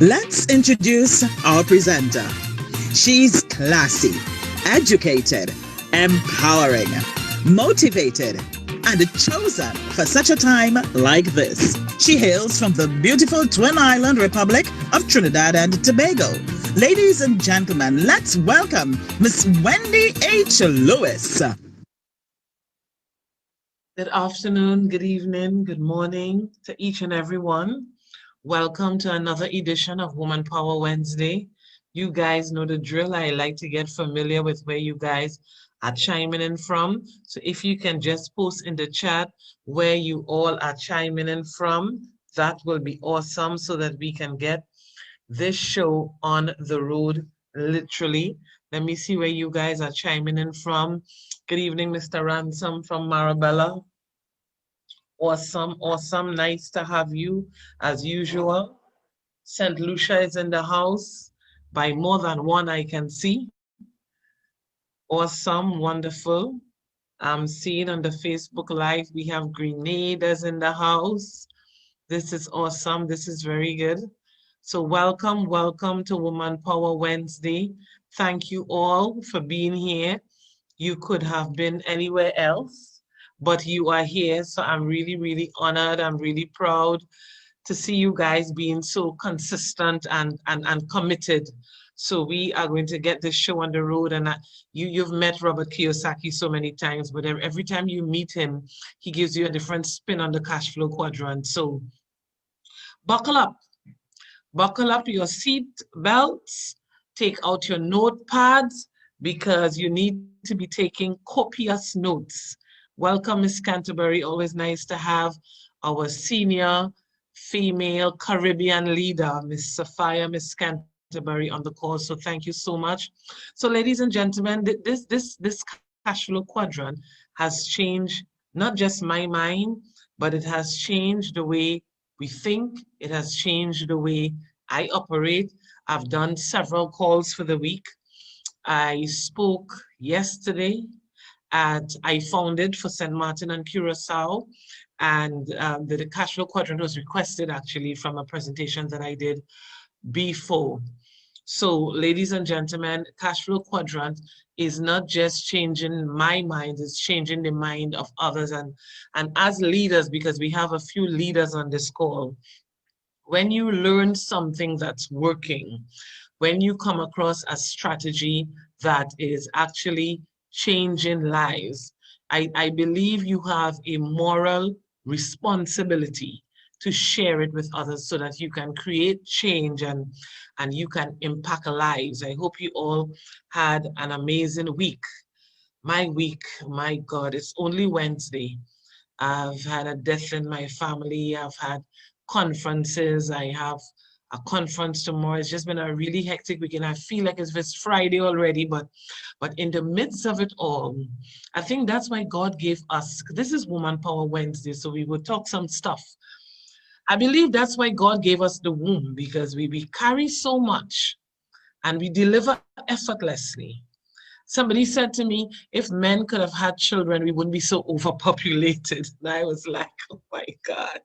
Let's introduce our presenter. She's classy, educated, empowering, motivated, and chosen for such a time like this. She hails from the beautiful Twin Island Republic of Trinidad and Tobago. Ladies and gentlemen, let's welcome Miss Wendy H. Lewis. Good afternoon, good evening, good morning to each and every one. Welcome to another edition of Woman Power Wednesday. You guys know the drill. I like to get familiar with where you guys are chiming in from. So if you can just post in the chat where you all are chiming in from, that will be awesome so that we can get this show on the road, literally. Let me see where you guys are chiming in from. Good evening, Mr. Ransom from Marabella. Awesome, awesome. Nice to have you as usual. St. Lucia is in the house by more than one I can see. Awesome, wonderful. I'm seeing on the Facebook Live, we have Grenada's in the house. This is awesome. This is very good. So welcome, welcome to Woman Power Wednesday. Thank you all for being here. You could have been anywhere else, but you are here. So I'm really, really honored. I'm really proud to see you guys being so consistent and committed. So we are going to get this show on the road. And you've met Robert Kiyosaki so many times, but every time you meet him, he gives you a different spin on the cash flow quadrant. So buckle up your seat belts, take out your notepads because you need to be taking copious notes. Welcome, Miss Canterbury. Always nice to have our senior female Caribbean leader, Miss Sophia, Miss Canterbury on the call. So thank you so much. So ladies and gentlemen, this cash flow quadrant has changed not just my mind, but it has changed the way we think. It has changed the way I operate. I've done several calls for the week. I spoke yesterday I founded for St. Martin and Curacao, and the cash flow quadrant was requested actually from a presentation that I did before. So ladies and gentlemen, cash flow quadrant is not just changing my mind, it's changing the mind of others. And as leaders, because we have a few leaders on this call, when you learn something that's working, when you come across a strategy that is actually changing lives, I believe you have a moral responsibility to share it with others so that you can create change and you can impact lives. I hope you all had an amazing week. My week, my God, it's only Wednesday. I've had a death in my family. I've had conferences. I have a conference tomorrow. It's just been a really hectic weekend. I feel like it's Friday already, but in the midst of it all, I think that's why God gave us, this is Woman Power Wednesday, so we will talk some stuff. I believe that's why God gave us the womb, because we carry so much and we deliver effortlessly. Somebody said to me, if men could have had children, we wouldn't be so overpopulated. And I was like, oh my God.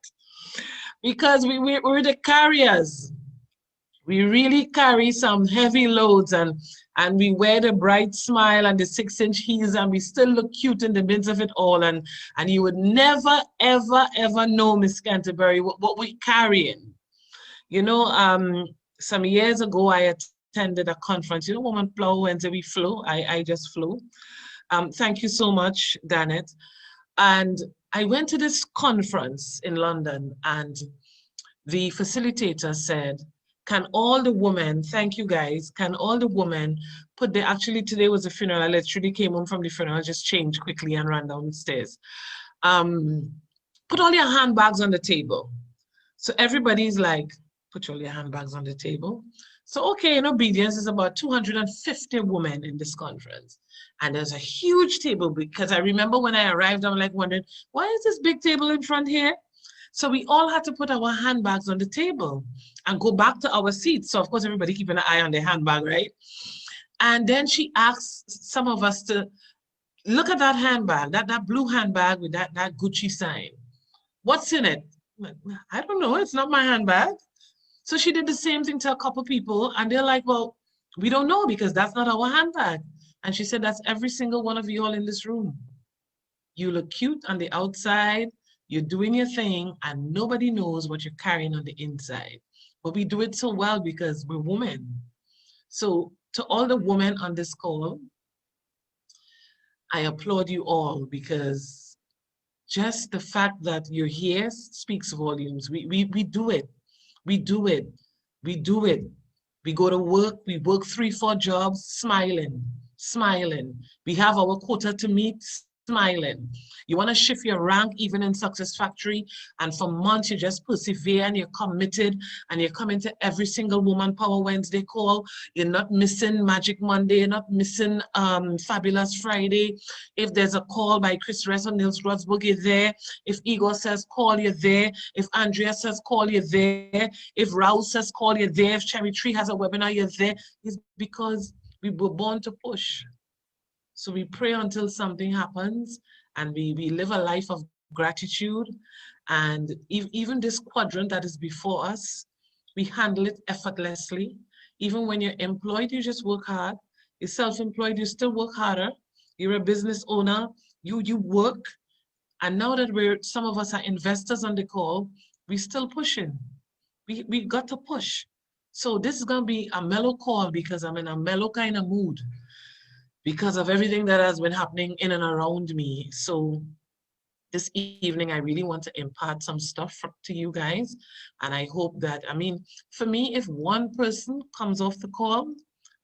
Because we're the carriers. We really carry some heavy loads and we wear the bright smile and the 6-inch heels and we still look cute in the midst of it all. And you would never, ever, ever know, Miss Canterbury, what we're carrying. You know, some years ago, I attended a conference. You know, Woman Power Wednesday, we flew. I just flew. Thank you so much, Danet. And I went to this conference in London and the facilitator said, can all the women, thank you guys, can all the women put the, actually today was a funeral, I literally came home from the funeral, just changed quickly and ran downstairs. Put all your handbags on the table. So everybody's like, put all your handbags on the table. So okay, in obedience, there's about 250 women in this conference. And there's a huge table because I remember when I arrived, I'm like wondering, why is this big table in front here? So we all had to put our handbags on the table and go back to our seats. So of course, everybody keeping an eye on their handbag, right? And then she asked some of us to look at that handbag, that blue handbag with that Gucci sign. What's in it? I don't know, it's not my handbag. So she did the same thing to a couple people, and they're like, well, we don't know because that's not our handbag. And she said, that's every single one of you all in this room. You look cute on the outside, you're doing your thing, and nobody knows what you're carrying on the inside. But we do it so well because we're women. So to all the women on this call, I applaud you all because just the fact that you're here speaks volumes. We do it. We do it. We do it. We go to work, we work 3-4 jobs, smiling, smiling. We have our quota to meet, smiling. You want to shift your rank even in Success Factory, and for months you just persevere and you're committed and you're coming to every single Woman Power Wednesday call. You're not missing Magic Monday, you're not missing Fabulous Friday. If there's a call by Chris Rest or Nils Rodsburg, you're there. If Igor says call, you're there. If Andrea says call, you're there. If Raul says call, you're there. If Cherry Tree has a webinar, you're there. It's because we were born to push. So we pray until something happens, and we live a life of gratitude. And even this quadrant that is before us, we handle it effortlessly. Even when you're employed, you just work hard. You're self-employed, you still work harder. You're a business owner, you work. And now that some of us are investors on the call, we still pushing. We got to push. So this is going to be a mellow call because I'm in a mellow kind of mood because of everything that has been happening in and around me. So this evening, I really want to impart some stuff to you guys. And I hope that, I mean, for me, if one person comes off the call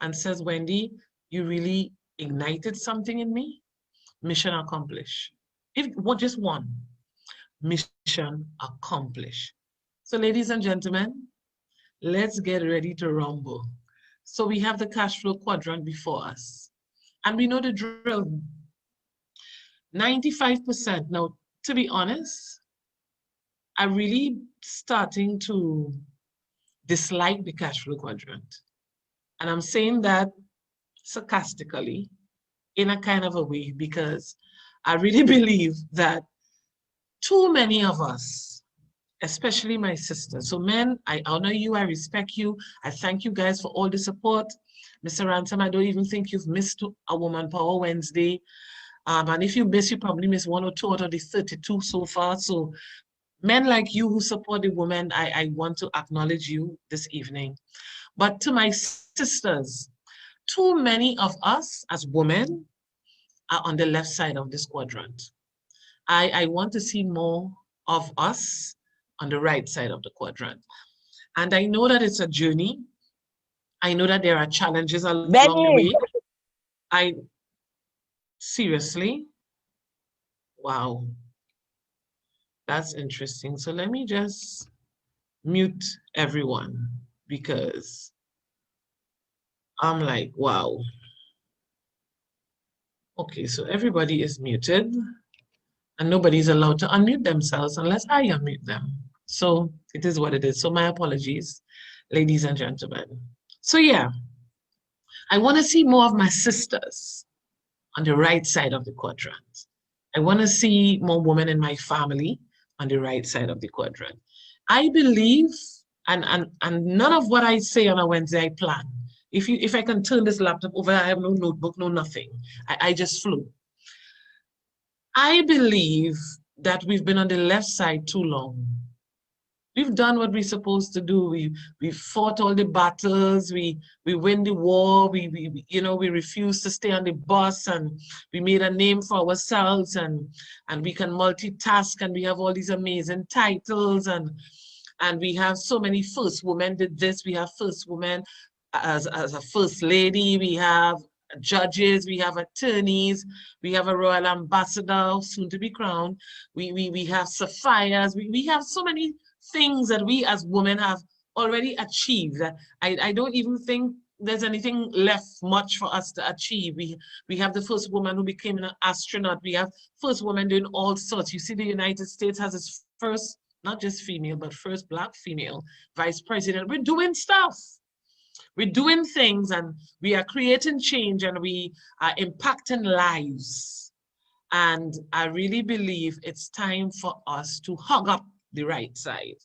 and says, Wendy, you really ignited something in me, mission accomplished. If just one, mission accomplished. So ladies and gentlemen, let's get ready to rumble. So we have the cash flow quadrant before us. And we know the drill. 95%. Now, to be honest, I'm really starting to dislike the cash flow quadrant. And I'm saying that sarcastically in a kind of a way because I really believe that too many of us, especially my sisters. So men, I honor you, I respect you. I thank you guys for all the support. Mr. Ransom, I don't even think you've missed a Woman Power Wednesday. And if you miss, you probably miss 1 or 2 out of the 32 so far. So men like you who support the women, I want to acknowledge you this evening. But to my sisters, too many of us as women are on the left side of this quadrant. I want to see more of us on the right side of the quadrant. And I know that it's a journey. I know that there are challenges along the way. Seriously? Wow. That's interesting. So let me just mute everyone because I'm like, wow. Okay, so everybody is muted and nobody's allowed to unmute themselves unless I unmute them. So it is what it is. So my apologies, ladies and gentlemen. So yeah, I want to see more of my sisters on the right side of the quadrant. I want to see more women in my family on the right side of the quadrant. I believe, and none of what I say on a Wednesday I plan. If I can turn this laptop over, I have no notebook, no nothing. I just flew. I believe that we've been on the left side too long. We've done what we're supposed to do. We fought all the battles. We win the war. We refused to stay on the bus, and we made a name for ourselves, and we can multitask, and we have all these amazing titles, and we have so many first women did this. We have first women as a first lady. We have judges. We have attorneys. We have a royal ambassador soon to be crowned. We have sapphires. We have so many things that we as women have already achieved. I don't even think there's anything left much for us to achieve. We have the first woman who became an astronaut. We have first woman doing all sorts. You see, the United States has its first, not just female, but first Black female vice president. We're doing stuff. We're doing things, and we are creating change, and we are impacting lives. And I really believe it's time for us to hug up the right side.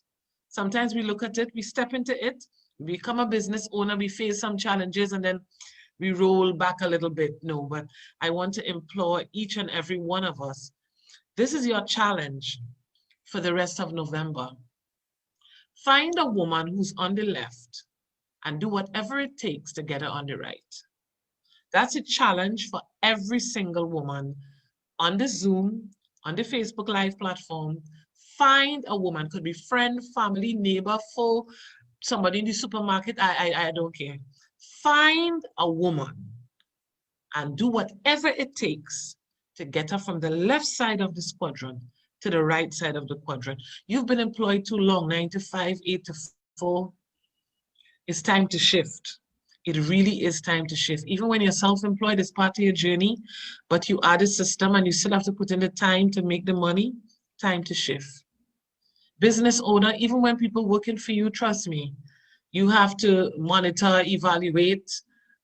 Sometimes we look at it, we step into it, we become a business owner, we face some challenges, and then we roll back a little bit. No, but I want to implore each and every one of us, this is your challenge for the rest of November. Find a woman who's on the left and do whatever it takes to get her on the right. That's a challenge for every single woman on the Zoom, on the Facebook Live platform. Find a woman, could be friend, family, neighbor, foe, somebody in the supermarket, I don't care. Find a woman and do whatever it takes to get her from the left side of this quadrant to the right side of the quadrant. You've been employed too long, 9 to 5, 8 to 4. It's time to shift. It really is time to shift. Even when you're self-employed, it's part of your journey, but you are the system and you still have to put in the time to make the money. Time to shift. Business owner, even when people working for you, trust me, you have to monitor, evaluate,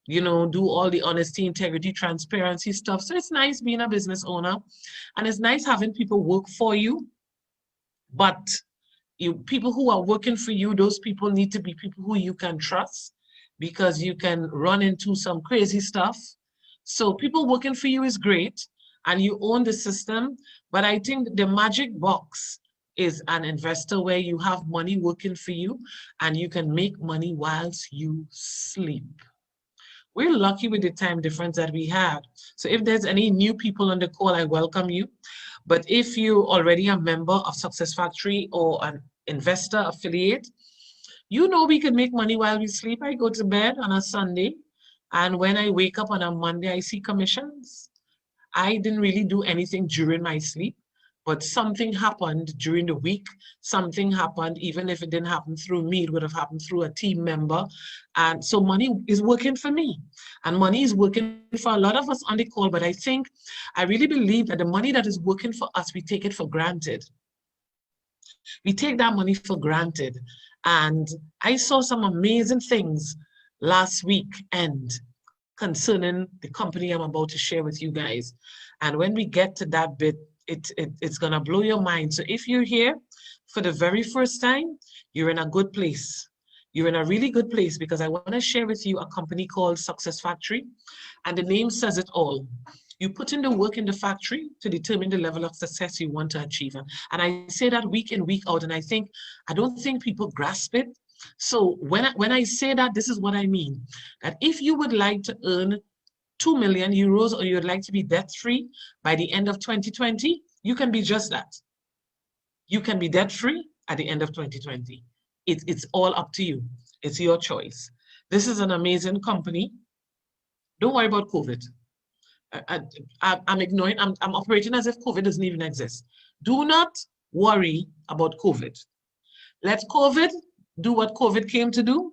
you know, do all the honesty, integrity, transparency stuff. So it's nice being a business owner, and it's nice having people work for you, but people who are working for you, those people need to be people who you can trust, because you can run into some crazy stuff. So people working for you is great, and you own the system, but I think the magic box is an investor where you have money working for you and you can make money whilst you sleep. We're lucky with the time difference that we have. So if there's any new people on the call, I welcome you. But if you're already a member of Success Factory or an investor affiliate, you know we can make money while we sleep. I go to bed on a Sunday, and when I wake up on a Monday, I see commissions. I didn't really do anything during my sleep, but something happened during the week. Something happened, even if it didn't happen through me, it would have happened through a team member. And so money is working for me, and money is working for a lot of us on the call. But I really believe that the money that is working for us, we take it for granted. We take that money for granted. And I saw some amazing things last weekend concerning the company I'm about to share with you guys. And when we get to that bit, it's gonna blow your mind. So if you're here for the very first time, you're in a good place. You're in a really good place, because I wanna share with you a company called Success Factory, and the name says it all. You put in the work in the factory to determine the level of success you want to achieve. And I say that week in, week out, and I don't think people grasp it. So when I say that, this is what I mean. That if you would like to earn 2 million euros, or you'd like to be debt-free by the end of 2020, you can be just that. You can be debt-free at the end of 2020. It's all up to you. It's your choice. This is an amazing company. Don't worry about COVID. I'm ignoring, I'm operating as if COVID doesn't even exist. Do not worry about COVID. Let COVID do what COVID came to do.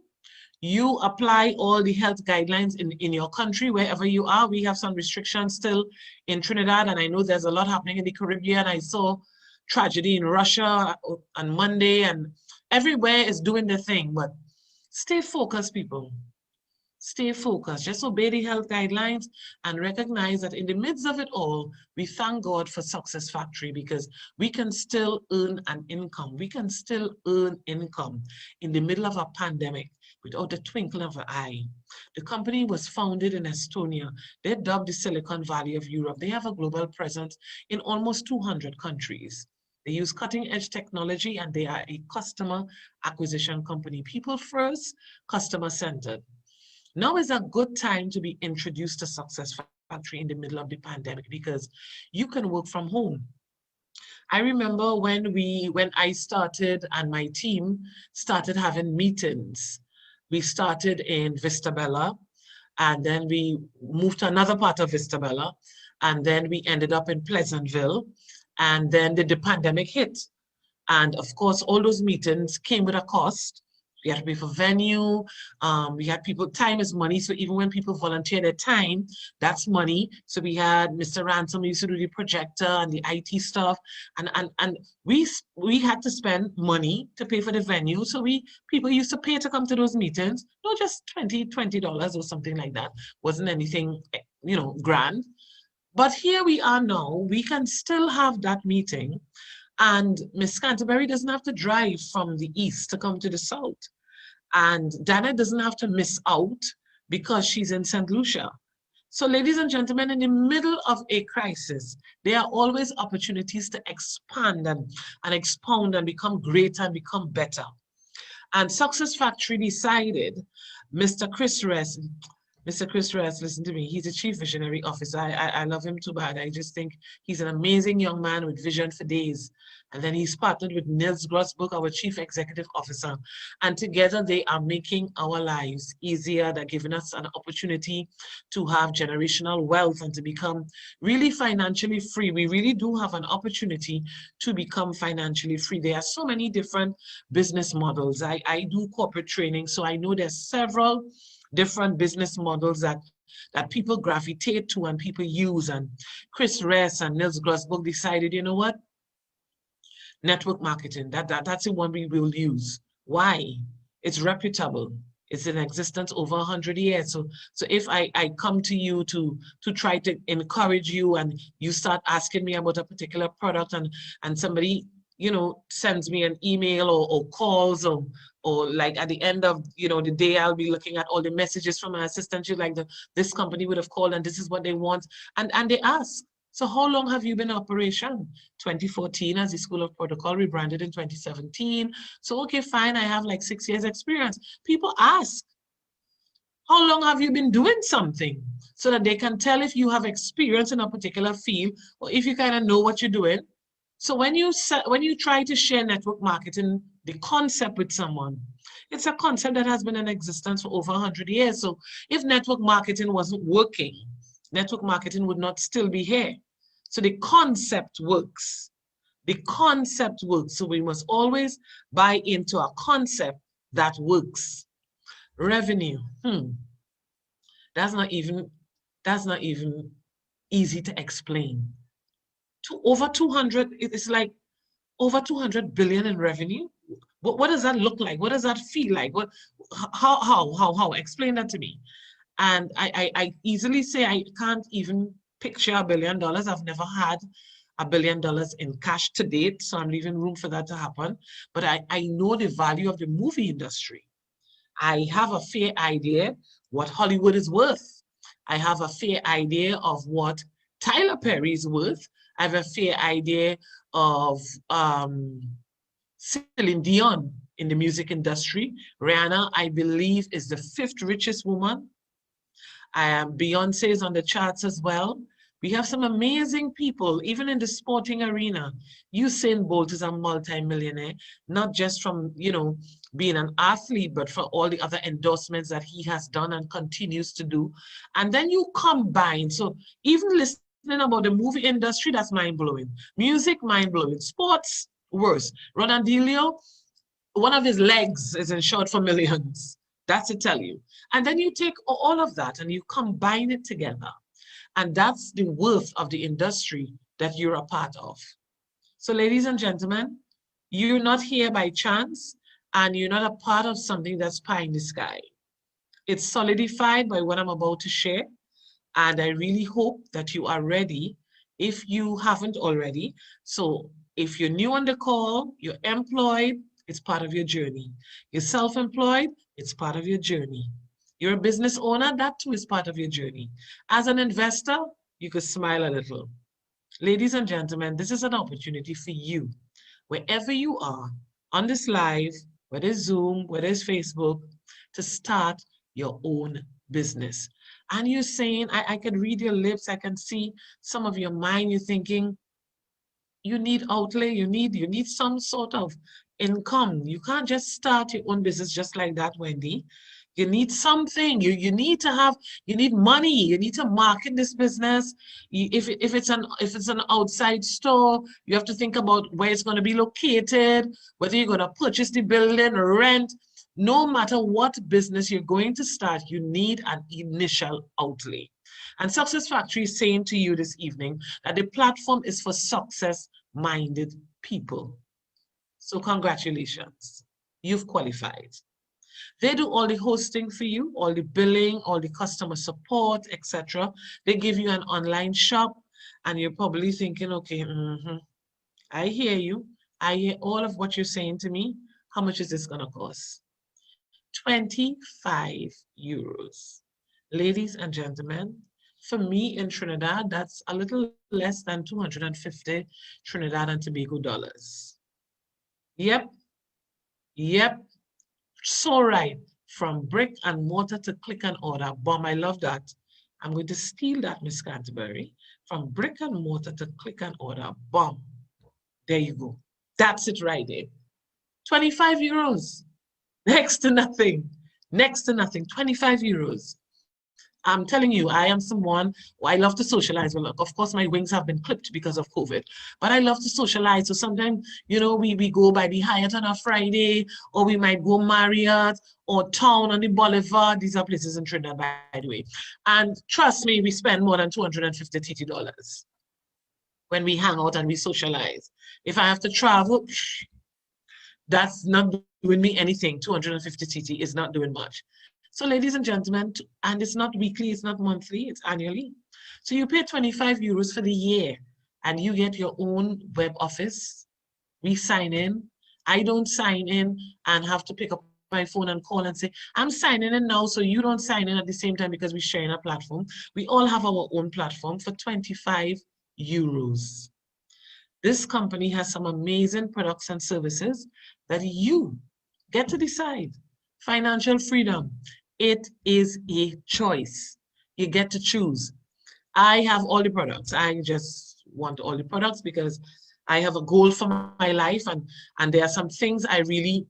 You apply all the health guidelines in your country, wherever you are. We have some restrictions still in Trinidad, and I know there's a lot happening in the Caribbean. I saw tragedy in Russia on Monday, and everywhere is doing their thing, but stay focused, people. Stay focused, just obey the health guidelines, and recognize that in the midst of it all, we thank God for Success Factory, because we can still earn an income. We can still earn income in the middle of a pandemic without a twinkle of an eye. The company was founded in Estonia. They're dubbed the Silicon Valley of Europe. They have a global presence in almost 200 countries. They use cutting-edge technology, and they are a customer acquisition company. People first, customer-centered. Now is a good time to be introduced to Success Factory in the middle of the pandemic, because you can work from home. I remember when I started and my team started having meetings. We started in Vistabella, and then we moved to another part of Vistabella, and then we ended up in Pleasantville, and then the pandemic hit. And of course, all those meetings came with a cost. We had to pay for venue. We had people, time is money. So even when people volunteer their time, that's money. So we had Mr. Ransom, who used to do the projector and the IT stuff. And we had to spend money to pay for the venue. So people used to pay to come to those meetings. Not just $20 or something like that. Wasn't anything, grand. But here we are now. We can still have that meeting. And Miss Canterbury doesn't have to drive from the east to come to the south. And Dana doesn't have to miss out because she's in St. Lucia. So ladies and gentlemen, in the middle of a crisis, there are always opportunities to expand and expound and become greater and become better. And Success Factory decided, Mr. Chris Rest, Mr. Chris Rest, listen to me, he's a chief visionary officer. I love him too bad. I just think he's an amazing young man with vision for days. And then he's partnered with Nils Grossberg, our chief executive officer. And together they are making our lives easier. They're giving us an opportunity to have generational wealth and to become really financially free. We really do have an opportunity to become financially free. There are so many different business models. I do corporate training, so I know there's several different business models that people gravitate to and people use. And Chris Ress and Nils Grossberg decided, you know what? Network marketing, that's the one we will use. Why? It's reputable. It's in existence over 100 years. So if I come to you to try to encourage you and you start asking me about a particular product and somebody, you know, sends me an email or calls or like at the end of, you know, the day, I'll be looking at all the messages from my assistant. She's like, this company would have called and this is what they want. And they ask, so how long have you been in operation? 2014 as the School of Protocol, rebranded in 2017. So, okay, fine, I have like 6 years experience. People ask, how long have you been doing something? So that they can tell if you have experience in a particular field or if you kind of know what you're doing. So when you try to share network marketing, the concept with someone, it's a concept that has been in existence for over 100 years. So if network marketing wasn't working, network marketing would not still be here. So the concept works. The concept works. So we must always buy into a concept that works. Revenue. That's not even easy to explain. Over 200, it's like over 200 billion in revenue. What does that look like? What does that feel like? How? Explain that to me. And I easily say I can't even picture $1 billion. I've never had $1 billion in cash to date, so I'm leaving room for that to happen. But I know the value of the movie industry. I have a fair idea what Hollywood is worth. I have a fair idea of what Tyler Perry is worth. I have a fair idea of Celine Dion in the music industry. Rihanna, I believe, is the 5th richest woman. Beyonce is on the charts as well. We have some amazing people, even in the sporting arena. Usain Bolt is a multi-millionaire, not just from, you know, being an athlete, but for all the other endorsements that he has done and continues to do. And then you combine, so even listening about the movie industry, that's mind-blowing. Music, mind-blowing. Sports, worse. Ronaldinho, one of his legs is insured for millions. That's to tell you. And then you take all of that and you combine it together. And that's the worth of the industry that you're a part of. So ladies and gentlemen, you're not here by chance and you're not a part of something that's pie in the sky. It's solidified by what I'm about to share. And I really hope that you are ready if you haven't already. So if you're new on the call, you're employed, it's part of your journey. You're self-employed, it's part of your journey. You're a business owner, that too is part of your journey. As an investor, you could smile a little. Ladies and gentlemen, this is an opportunity for you, wherever you are, on this live, whether it's Zoom, whether it's Facebook, to start your own business. And you're saying, I can read your lips, I can see some of your mind, you're thinking, you need outlay, you need some sort of income. You can't just start your own business just like that, Wendy. You need something. You need money. You need to market this business. If it's an outside store, you have to think about where it's going to be located, whether you're going to purchase the building or rent. No matter what business you're going to start, you need an initial outlay. And Success Factory is saying to you this evening that the platform is for success-minded people. So congratulations, you've qualified. They do all the hosting for you, all the billing, all the customer support, etc. They give you an online shop and you're probably thinking, okay, I hear you. I hear all of what you're saying to me. How much is this going to cost? 25 euros. Ladies and gentlemen, for me in Trinidad, that's a little less than 250 Trinidad and Tobago dollars. Yep, yep. So right. From brick and mortar to click and order. Bomb, I love that. I'm going to steal that, Miss Canterbury. From brick and mortar to click and order. Bomb. There you go. That's it right there. 25 euros. Next to nothing. Next to nothing. 25 euros. I'm telling you, I am someone who I love to socialize. Well, look, of course, my wings have been clipped because of COVID, but I love to socialize. So sometimes, you know, we go by the Hyatt on a Friday, or we might go Marriott or Town on the Boulevard. These are places in Trinidad, by the way. And trust me, we spend more than $250 when we hang out and we socialize. If I have to travel, that's not doing me anything. 250 TT is not doing much. So ladies and gentlemen, and it's not weekly, it's not monthly, it's annually. So you pay 25 euros for the year and you get your own web office. We sign in. I don't sign in and have to pick up my phone and call and say, I'm signing in now, so you don't sign in at the same time because we're sharing a platform. We all have our own platform for 25 euros. This company has some amazing products and services that you get to decide. Financial freedom. It is a choice. You get to choose. I have all the products. I just want all the products because I have a goal for my life, and there are some things I really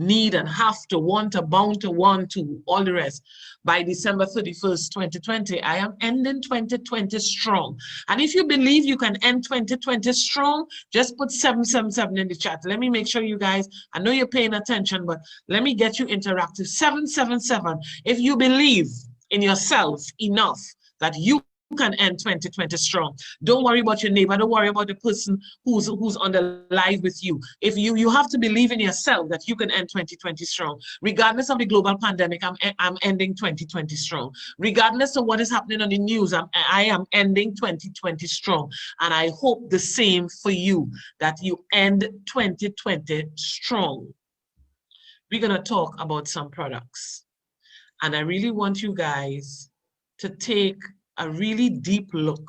need and have to want to, bound to want to, all the rest. By December 31st, 2020, I am ending 2020 strong. And if you believe you can end 2020 strong, just put 777 in the chat. Let me make sure you guys, I know you're paying attention, but let me get you interactive. 777. If you believe in yourself enough that you can end 2020 strong. Don't worry about your neighbor. Don't worry about the person who's on the live with you. If you have to believe in yourself that you can end 2020 strong. Regardless of the global pandemic, I'm ending 2020 strong. Regardless of what is happening on the news, I am ending 2020 strong. And I hope the same for you, that you end 2020 strong. We're going to talk about some products. And I really want you guys to take a really deep look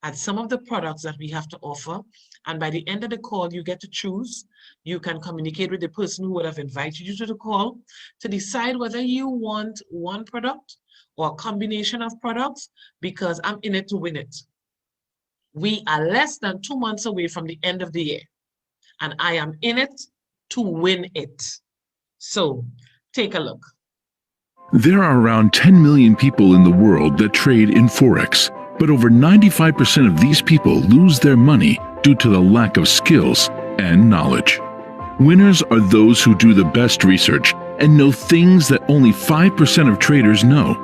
at some of the products that we have to offer. And by the end of the call, you get to choose. You can communicate with the person who would have invited you to the call to decide whether you want one product or a combination of products, because I'm in it to win it. We are less than 2 months away from the end of the year, and I am in it to win it. So take a look. There are around 10 million people in the world that trade in Forex, but over 95% of these people lose their money due to the lack of skills and knowledge. Winners are those who do the best research and know things that only 5% of traders know.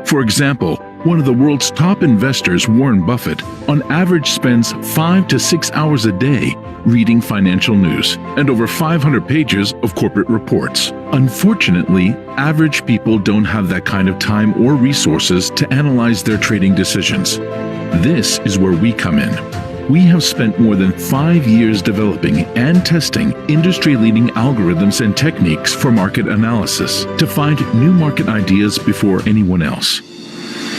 For example, one of the world's top investors, Warren Buffett, on average spends 5 to 6 hours a day reading financial news and over 500 pages of corporate reports. Unfortunately, average people don't have that kind of time or resources to analyze their trading decisions. This is where we come in. We have spent more than 5 years developing and testing industry-leading algorithms and techniques for market analysis to find new market ideas before anyone else.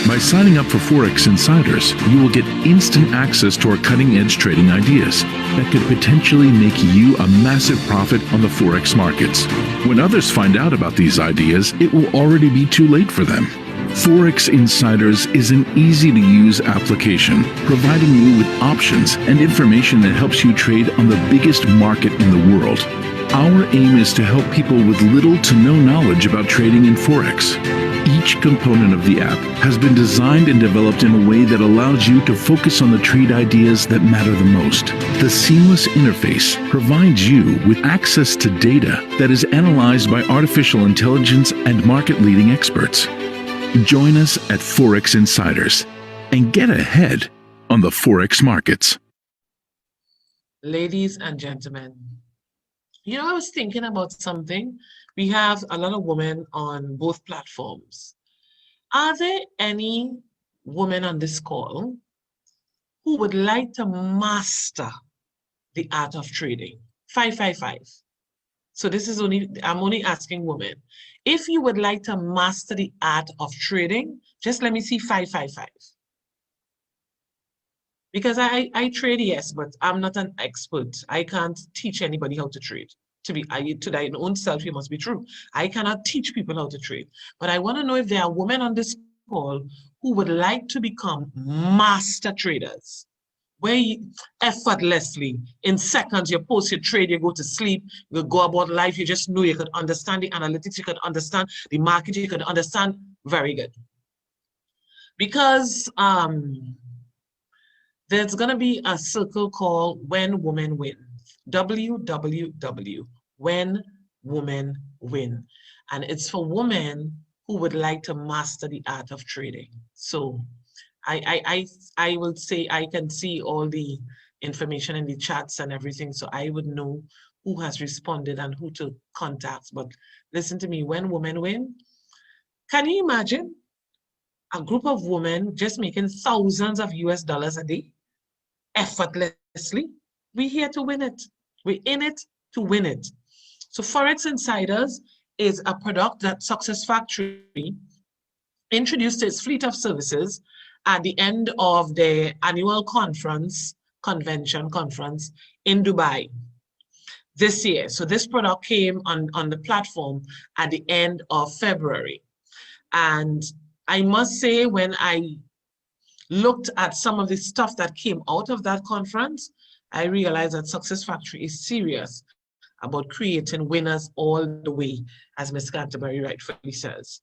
By signing up for Forex Insiders, you will get instant access to our cutting-edge trading ideas that could potentially make you a massive profit on the Forex markets. When others find out about these ideas, it will already be too late for them. Forex Insiders is an easy-to-use application, providing you with options and information that helps you trade on the biggest market in the world. Our aim is to help people with little to no knowledge about trading in Forex. Each component of the app has been designed and developed in a way that allows you to focus on the trade ideas that matter the most. The seamless interface provides you with access to data that is analyzed by artificial intelligence and market-leading experts. Join us at Forex Insiders and get ahead on the Forex markets. Ladies and gentlemen, you know, I was thinking about something. We have a lot of women on both platforms. Are there any women on this call who would like to master the art of trading? 555. So this is I'm only asking women. If you would like to master the art of trading, just let me see 555. Because I trade, yes, but I'm not an expert. I can't teach anybody how to trade. To thy own self, you must be true. I cannot teach people how to trade. But I want to know if there are women on this call who would like to become master traders, where you, effortlessly, in seconds, you post your trade, you go to sleep, you go about life, you just know you could understand the analytics, you could understand the market, you could understand. Very good. Because there's going to be a circle called When Women Win. www. When Women Win. And it's for women who would like to master the art of trading. So I will say I can see all the information in the chats and everything, so I would know who has responded and who to contact. But listen to me, When Women Win, can you imagine a group of women just making thousands of US dollars a day effortlessly? We're here to win it. We're in it to win it. So Forex Insiders is a product that Success Factory introduced its fleet of services at the end of the annual conference in Dubai this year. So this product came on the platform at the end of February. And I must say, when I looked at some of the stuff that came out of that conference, I realized that Success Factory is serious about creating winners all the way, as Ms. Canterbury rightfully says.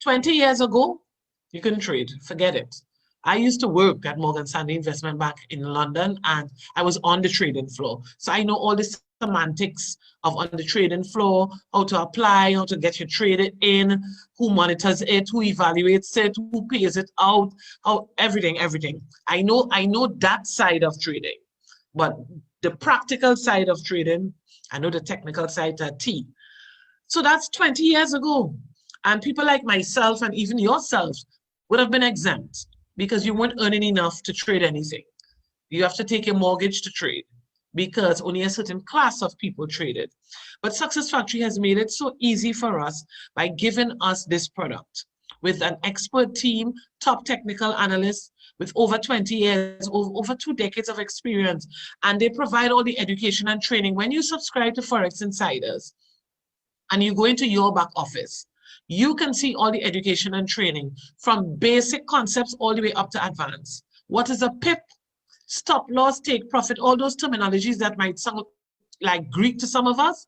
20 years ago, you couldn't trade, forget it. I used to work at Morgan Stanley Investment Bank in London, and I was on the trading floor. So I know all the semantics of on the trading floor, how to apply, how to get your traded in, who monitors it, who evaluates it, who pays it out, how everything. I know that side of trading, but the practical side of trading, I know the technical side to a T. So that's 20 years ago. And people like myself and even yourselves would have been exempt because you weren't earning enough to trade anything. You have to take a mortgage to trade because only a certain class of people traded. But Success Factory has made it so easy for us by giving us this product with an expert team, top technical analysts with over 20 years, over 2 decades of experience. And they provide all the education and training. When you subscribe to Forex Insiders and you go into your back office, you can see all the education and training from basic concepts all the way up to advanced. What is a PIP? Stop loss, take profit, all those terminologies that might sound like Greek to some of us,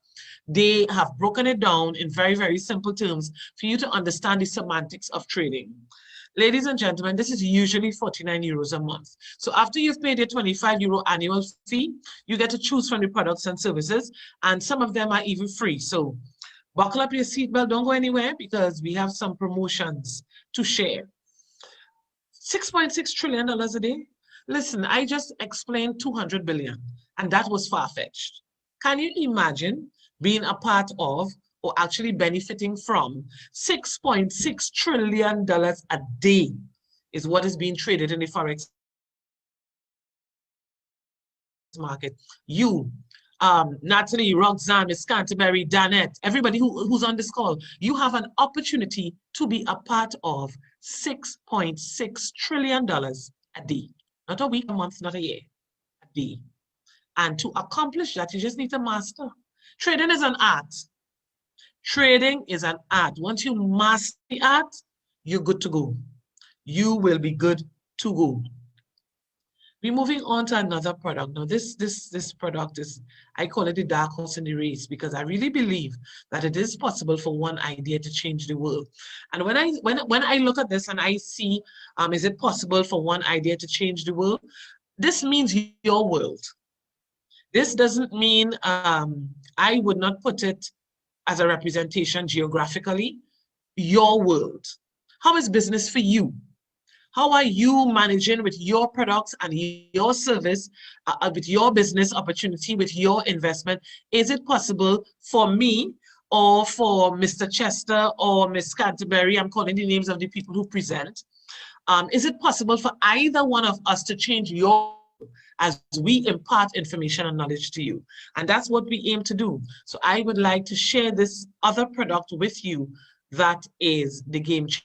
they have broken it down in very, very simple terms for you to understand the semantics of trading. Ladies and gentlemen, this is usually 49 euros a month. So after you've paid your 25 euro annual fee, you get to choose from the products and services, and some of them are even free. So buckle up your seatbelt, don't go anywhere because we have some promotions to share. $6.6 trillion a day. Listen, I just explained 200 billion, and that was far-fetched. Can you imagine being a part of or actually benefiting from $6.6 trillion a day is what is being traded in the Forex market? You, Natalie, Roxanne, Ms. Canterbury, Danette, everybody who's on this call, you have an opportunity to be a part of $6.6 trillion a day. Not a week, a month, not a year, a day. And to accomplish that, you just need to master. Trading is an art. Trading is an art. Once you master the art, you're good to go. You will be good to go. We're moving on to another product. Now, this product is, I call it the dark horse in the race because I really believe that it is possible for one idea to change the world. And when I look at this and I see, is it possible for one idea to change the world? This means your world. This doesn't mean, I would not put it as a representation geographically, your world. How is business for you? How are you managing with your products and your service, with your business opportunity, with your investment? Is it possible for me or for Mr. Chester or Ms. Canterbury? I'm calling the names of the people who present. Is it possible for either one of us to change your as we impart information and knowledge to you. And that's what we aim to do. So I would like to share this other product with you that is the Game Changer.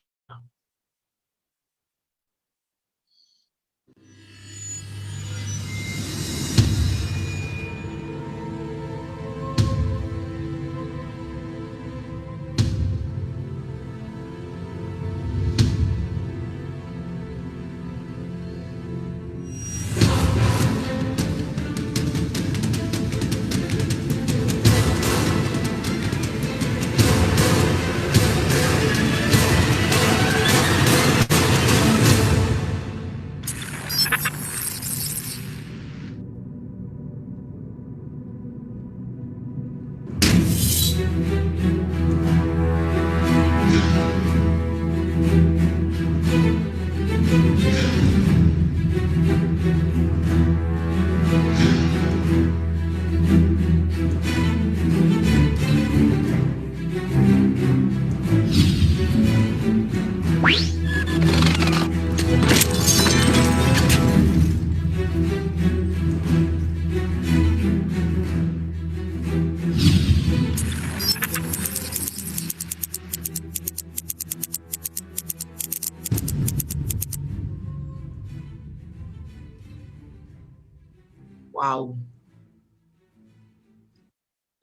Wow.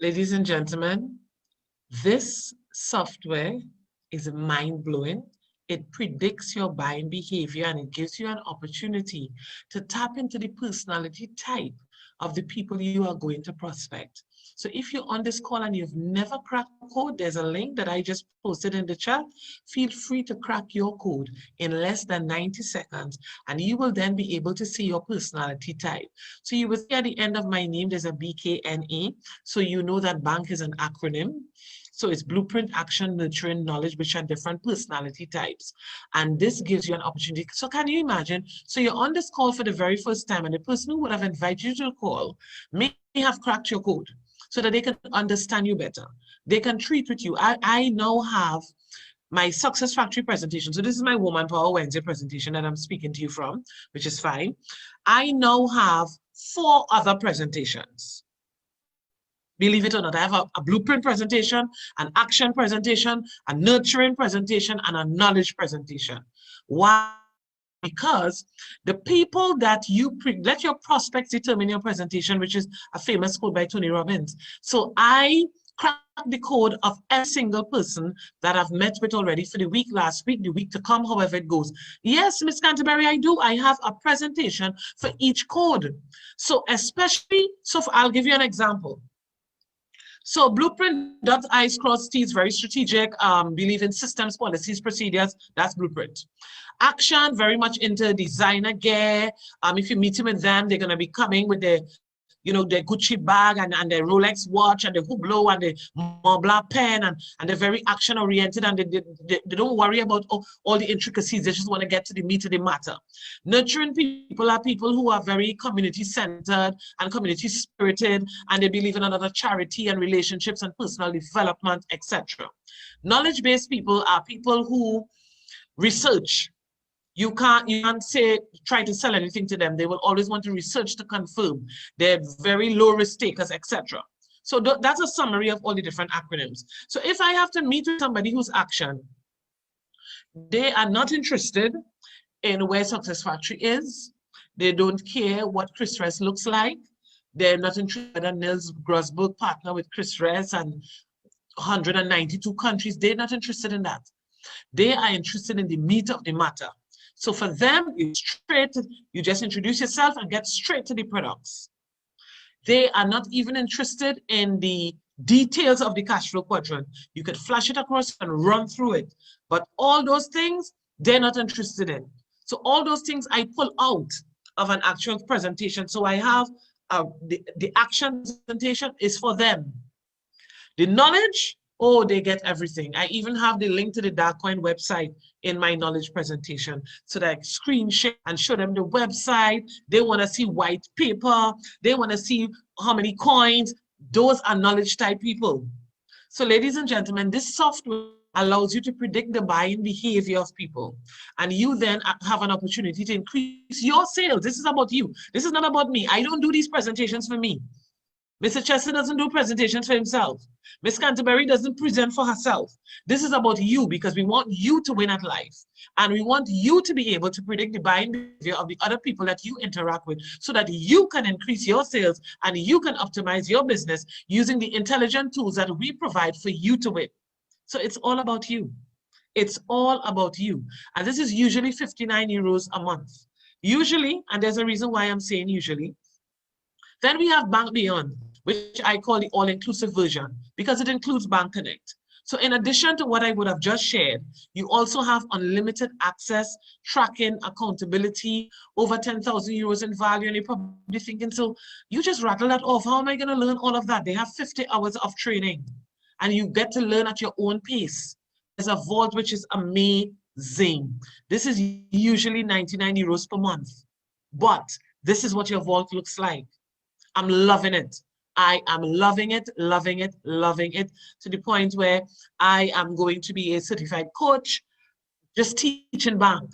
Ladies and gentlemen, this software is mind-blowing. It predicts your buying behavior and it gives you an opportunity to tap into the personality type of the people you are going to prospect. So if you're on this call and you've never cracked a code, there's a link that I just posted in the chat. Feel free to crack your code in less than 90 seconds, and you will then be able to see your personality type. So you will see at the end of my name, there's a BKNA. So you know that bank is an acronym. So it's Blueprint, Action, Nurturing, Knowledge, which are different personality types. And this gives you an opportunity. So can you imagine? So you're on this call for the very first time, and the person who would have invited you to the call may have cracked your code so that they can understand you better. They can treat with you. I now have my Success Factory presentation. So this is my Woman Power Wednesday presentation that I'm speaking to you from, which is fine. I now have 4 other presentations. Believe it or not, I have a blueprint presentation, an action presentation, a nurturing presentation, and a knowledge presentation. Why? Because the people that you let your prospects determine your presentation, which is a famous quote by Tony Robbins. So I crack the code of every single person that I've met with already for the week, last week, the week to come, however it goes. Yes, Miss Canterbury, I do. I have a presentation for each code. So especially, I'll give you an example. So Blueprint, I's cross T's, very strategic, believe in systems, policies, procedures, that's Blueprint. Action, very much into designer gear. If you're meeting with them, they're gonna be coming with their, their Gucci bag and their Rolex watch and the Hublot and the Montblanc pen, and they're very action oriented, and they don't worry about all the intricacies. They just want to get to the meat of the matter. Nurturing people are people who are very community centered and community spirited, and they believe in another charity and relationships and personal development, etc. Knowledge-based people are people who research. You can't try to sell anything to them. They will always want to research to confirm. They're very low risk takers, etc. So that's a summary of all the different acronyms. So if I have to meet with somebody who's action, they are not interested in where Success Factory is. They don't care what Chris Ress looks like. They're not interested in Nils Grosberg partner with Chris Ress and 192 countries. They're not interested in that. They are interested in the meat of the matter. So for them, you just introduce yourself and get straight to the products. They are not even interested in the details of the cash flow quadrant. You could flash it across and run through it. But all those things, they're not interested in. So all those things I pull out of an actual presentation. So I have the action presentation is for them. The knowledge, they get everything. I even have the link to the Darkcoin website in my knowledge presentation, so that I screen share and show them the website. They want to see white paper. They want to see how many coins. Those are knowledge type people. So ladies and gentlemen, this software allows you to predict the buying behavior of people. And you then have an opportunity to increase your sales. This is about you. This is not about me. I don't do these presentations for me. Mr. Chester doesn't do presentations for himself. Miss Canterbury doesn't present for herself. This is about you because we want you to win at life. And we want you to be able to predict the buying behavior of the other people that you interact with so that you can increase your sales and you can optimize your business using the intelligent tools that we provide for you to win. So it's all about you. It's all about you. And this is usually 59 euros a month. Usually, and there's a reason why I'm saying usually. Then we have Bank Beyond, which I call the all-inclusive version because it includes Bank Connect. So in addition to what I would have just shared, you also have unlimited access, tracking, accountability, over 10,000 euros in value. And you're probably thinking, so you just rattle that off. How am I going to learn all of that? They have 50 hours of training and you get to learn at your own pace. There's a vault which is amazing. This is usually 99 euros per month, but this is what your vault looks like. I'm loving it. I am loving it, loving it, loving it to the point where I am going to be a certified coach, just teaching bank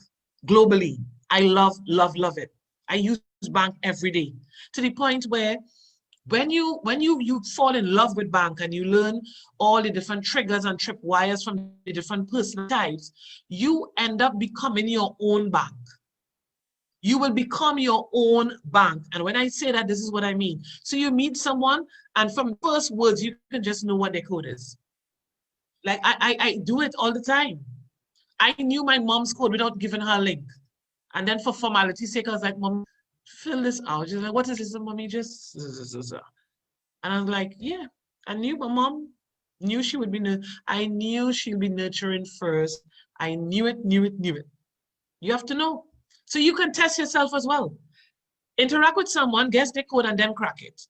globally. I love, love, love it. I use bank every day to the point where when you fall in love with bank and you learn all the different triggers and tripwires from the different personal types, you end up becoming your own bank. You will become your own bank. And when I say that, this is what I mean. So you meet someone and from first words, you can just know what their code is. Like I do it all the time. I knew my mom's code without giving her a link. And then for formality's sake, I was like, Mom, fill this out. She's like, what is this, Mommy? Just, and I was like, yeah, I knew my mom knew she would be, I knew she'd be nurturing first. I knew it, knew it, knew it. You have to know. So you can test yourself as well. Interact with someone, guess their code, and then crack it.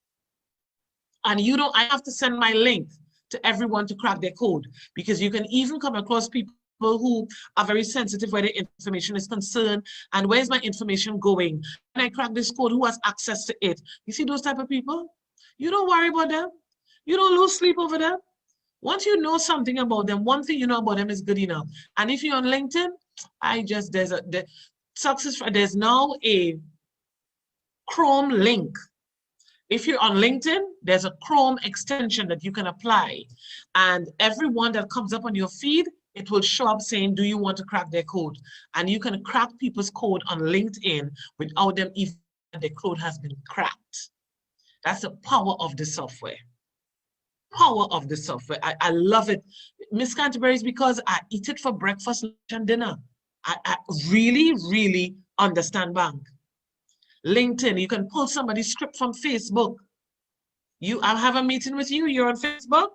And you don't, I have to send my link to everyone to crack their code because you can even come across people who are very sensitive where their information is concerned and where's my information going? When I crack this code, who has access to it? You see those type of people? You don't worry about them. You don't lose sleep over them. Once you know something about them, one thing you know about them is good enough. And if you're on LinkedIn, there's now a Chrome link. If you're on LinkedIn, there's a Chrome extension that you can apply. And everyone that comes up on your feed, it will show up saying, do you want to crack their code? And you can crack people's code on LinkedIn without them even their code has been cracked. That's the power of the software. Power of the software. I love it. Miss Canterbury, is because I eat it for breakfast, lunch, and dinner. I really, really understand bank. LinkedIn, you can pull somebody's script from Facebook. I have a meeting with you, you're on Facebook.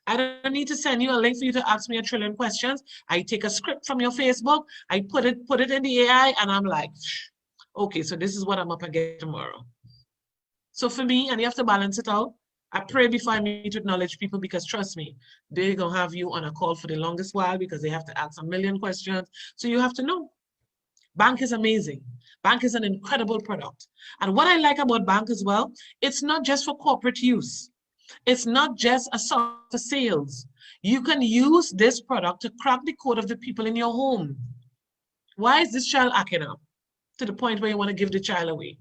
I don't need to send you a link for you to ask me a trillion questions. I take a script from your Facebook, I put it in the AI, and I'm like, okay, so this is what I'm up against tomorrow. So for me, and you have to balance it out, I pray before I meet with knowledge people because trust me, they're gonna have you on a call for the longest while because they have to ask a million questions. So you have to know. Bank is amazing. Bank is an incredible product. And what I like about Bank as well, it's not just for corporate use. It's not just a software for sales. You can use this product to crack the code of the people in your home. Why is this child acting up? To the point where you want to give the child away.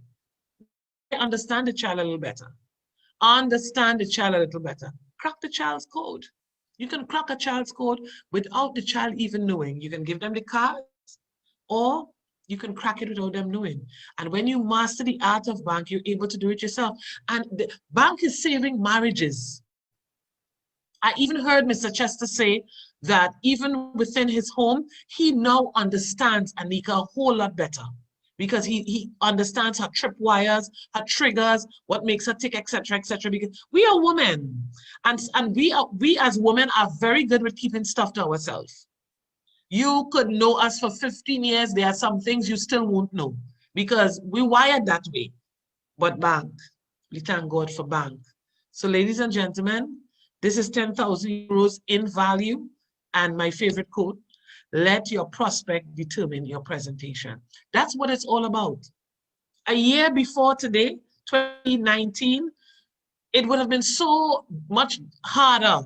Understand the child a little better. Understand the child a little better. Crack the child's code. You can crack a child's code without the child even knowing. You can give them the cards or you can crack it without them knowing. And when you master the art of bank, you're able to do it yourself. And the bank is saving marriages. I even heard Mr. Chester say that even within his home, he now understands Anika a whole lot better because he understands her tripwires, her triggers, what makes her tick, etc., etc. Because we are women, and we as women are very good with keeping stuff to ourselves. You could know us for 15 years. There are some things you still won't know because we wired that way. But bank, we thank God for bank. So ladies and gentlemen, this is 10,000 euros in value. And my favorite quote, let your prospect determine your presentation. That's what it's all about. A year before today, 2019, it would have been so much harder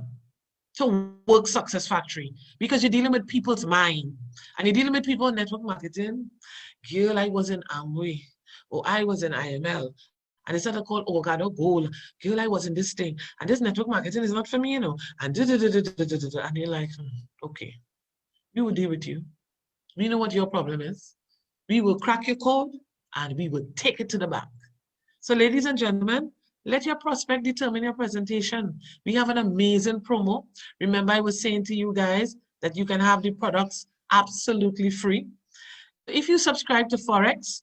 to work Success Factory because you're dealing with people's mind and you're dealing with people in network marketing. Girl, I was in Amway or I was in IML and it's not called Organo Gold. Girl, I was in this thing and this network marketing is not for me, you know. And and you're like, okay, we will deal with you. We know what your problem is. We will crack your code and we will take it to the bank. So ladies and gentlemen, let your prospect determine your presentation. We have an amazing promo. Remember, I was saying to you guys that you can have the products absolutely free. If you subscribe to Forex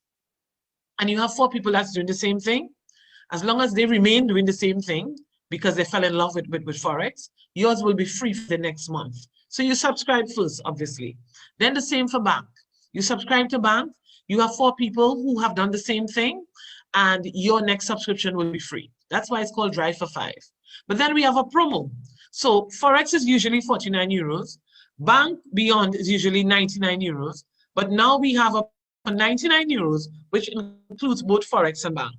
and you have 4 people that's doing the same thing, as long as they remain doing the same thing because they fell in love with Forex, yours will be free for the next month. So you subscribe first, obviously. Then the same for bank. You subscribe to bank, you have 4 people who have done the same thing, and your next subscription will be free. That's why it's called Drive for 5. But then we have a promo. So Forex is usually 49 euros. Bank Beyond is usually 99 euros. But now we have a 99 euros, which includes both Forex and bank.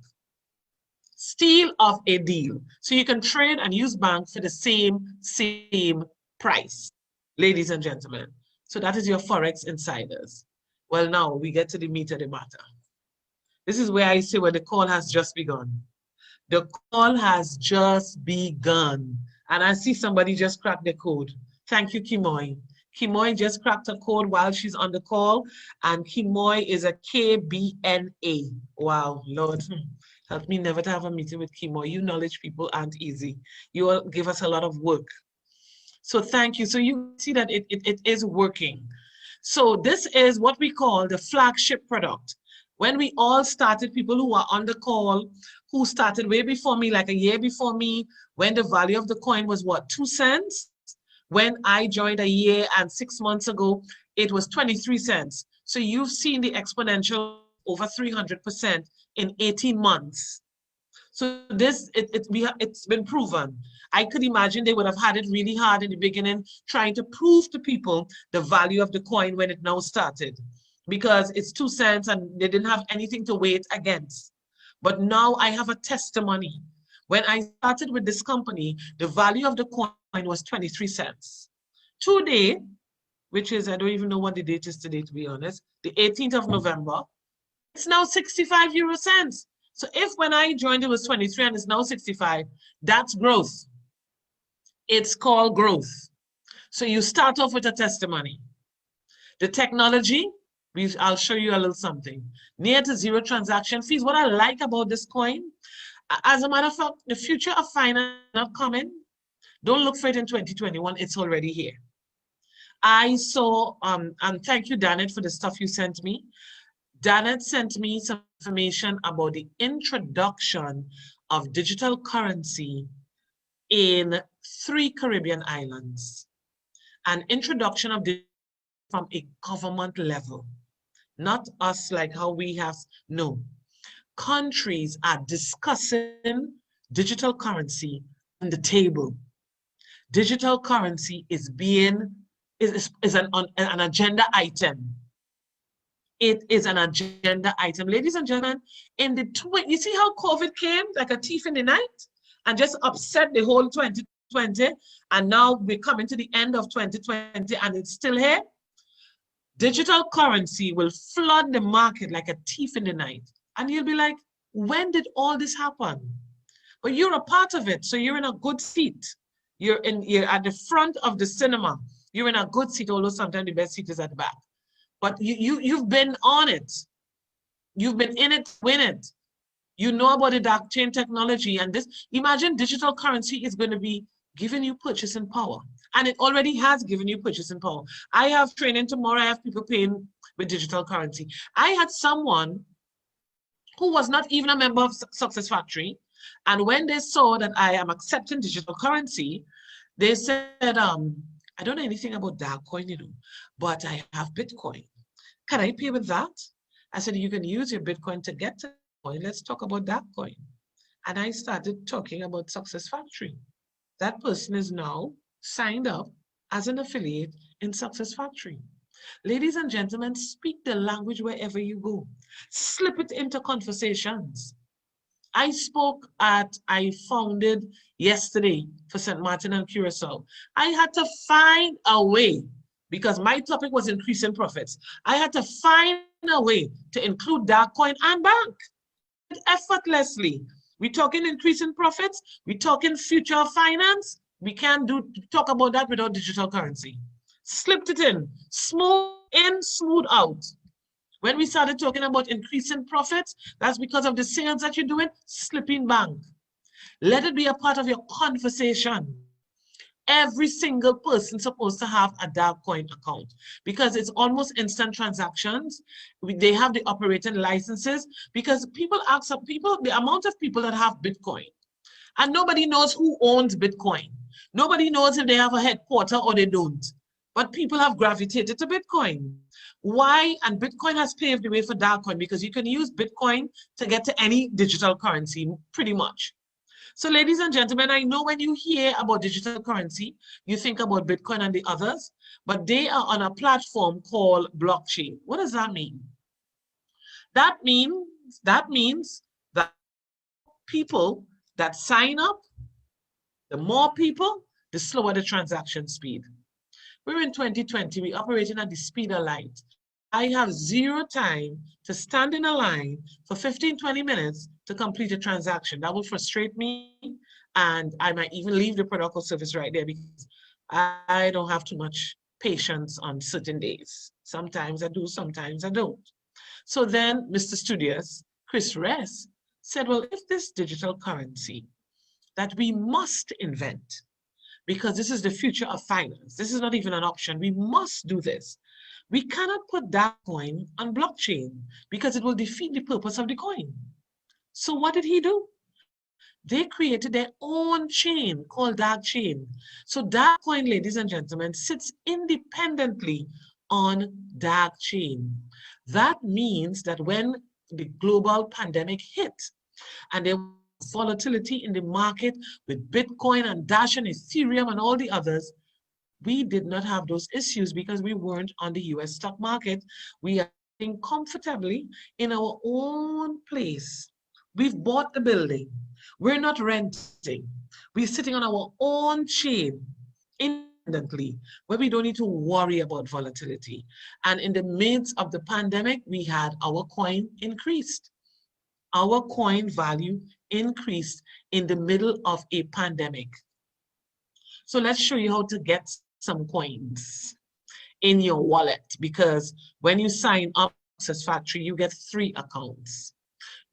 Steal of a deal. So you can trade and use bank for the same price, ladies and gentlemen. So that is your Forex insiders. Well, now we get to the meat of the matter. This is where I say where the call has just begun. The call has just begun. And I see somebody just cracked the code. Thank you, Kimoy. Kimoy just cracked a code while she's on the call. And Kimoy is a KBNA. Wow, Lord. Help me never to have a meeting with Kimoy. You knowledge people aren't easy. You all give us a lot of work. So thank you. So you see that it is working. So this is what we call the flagship product. When we all started, people who are on the call, who started way before me, like a year before me, when the value of the coin was what, 2 cents? When I joined a year and 6 months ago, it was 23 cents. So you've seen the exponential over 300% in 18 months. So this, it's been proven. I could imagine they would have had it really hard in the beginning, trying to prove to people the value of the coin when it now started, because it's 2 cents and they didn't have anything to weigh it against. But now I have a testimony. When I started with this company, the value of the coin was 23 cents. Today, which is, I don't even know what the date is today, to be honest, the 18th of November, it's now 65 euro cents. So if when I joined it was 23 and it's now 65, that's growth. It's called growth. So you start off with a testimony. The technology, I'll show you a little something. Near to zero transaction fees. What I like about this coin, as a matter of fact, the future of finance is not coming. Don't look for it in 2021. It's already here. I saw, and thank you, Danet, for the stuff you sent me. Danet sent me some information about the introduction of digital currency in 3 Caribbean islands. An introduction of digital from a government level, not us like how we have, no. Countries are discussing digital currency on the table. Digital currency is an agenda item. It is an agenda item. Ladies and gentlemen, you see how COVID came like a thief in the night and just upset the whole 2020, and now we're coming to the end of 2020 and it's still here? Digital currency will flood the market like a thief in the night. And you'll be like, when did all this happen? But you're a part of it, so you're in a good seat. You're at the front of the cinema. You're in a good seat, although sometimes the best seat is at the back. But you've been on it. You've been in it, win it. You know about the dark chain technology, and this, imagine digital currency is going to be giving you purchasing power. And it already has given you purchasing power. I have training tomorrow. I have people paying with digital currency. I had someone who was not even a member of Success Factory. And when they saw that I am accepting digital currency, they said, I don't know anything about dark coin, but I have Bitcoin. Can I pay with that? I said, you can use your Bitcoin to get to coin. Let's talk about dark coin. And I started talking about Success Factory. That person is now signed up as an affiliate in Success Factory. Ladies and gentlemen, speak the language wherever you go. Slip it into conversations. I founded yesterday for St. Martin and Curacao. I had to find a way, because my topic was increasing profits. I had to find a way to include dark coin and bank effortlessly. We're talking increasing profits. We're talking future of finance. We can't talk about that without digital currency. Slipped it in, smooth in, smooth out. When we started talking about increasing profits, that's because of the sales that you're doing, slipping bank. Let it be a part of your conversation. Every single person supposed to have a dark coin account because it's almost instant transactions. They have the operating licenses because people ask the amount of people that have Bitcoin, and nobody knows who owns Bitcoin. Nobody knows if they have a headquarter or they don't, but people have gravitated to Bitcoin. Why? And Bitcoin has paved the way for dark coin because you can use Bitcoin to get to any digital currency pretty much. So ladies and gentlemen, I know when you hear about digital currency, you think about Bitcoin and the others, but they are on a platform called blockchain. What does that mean? That means that people that sign up, the more people, the slower the transaction speed. We're in 2020, we're operating at the speed of light. I have zero time to stand in a line for 15, 20 minutes to complete a transaction. That will frustrate me, and I might even leave the product or service right there because I don't have too much patience on certain days. Sometimes I do, sometimes I don't. So then Mr. Studious, Chris Ress, said, well, if this digital currency that we must invent, because this is the future of finance, this is not even an option, we must do this. We cannot put that coin on blockchain because it will defeat the purpose of the coin. So what did he do? They created their own chain called dark chain. So dark coin, ladies and gentlemen, sits independently on dark chain. That means that when the global pandemic hit and there was volatility in the market with Bitcoin and Dash and Ethereum and all the others, we did not have those issues because we weren't on the US stock market. We are sitting comfortably in our own place. We've bought the building. We're not renting. We're sitting on our own chain independently, where we don't need to worry about volatility. And in the midst of the pandemic, we had our coin increased. Our coin value increased in the middle of a pandemic. So let's show you how to get some coins in your wallet, because when you sign up Success Factory, you get 3 accounts.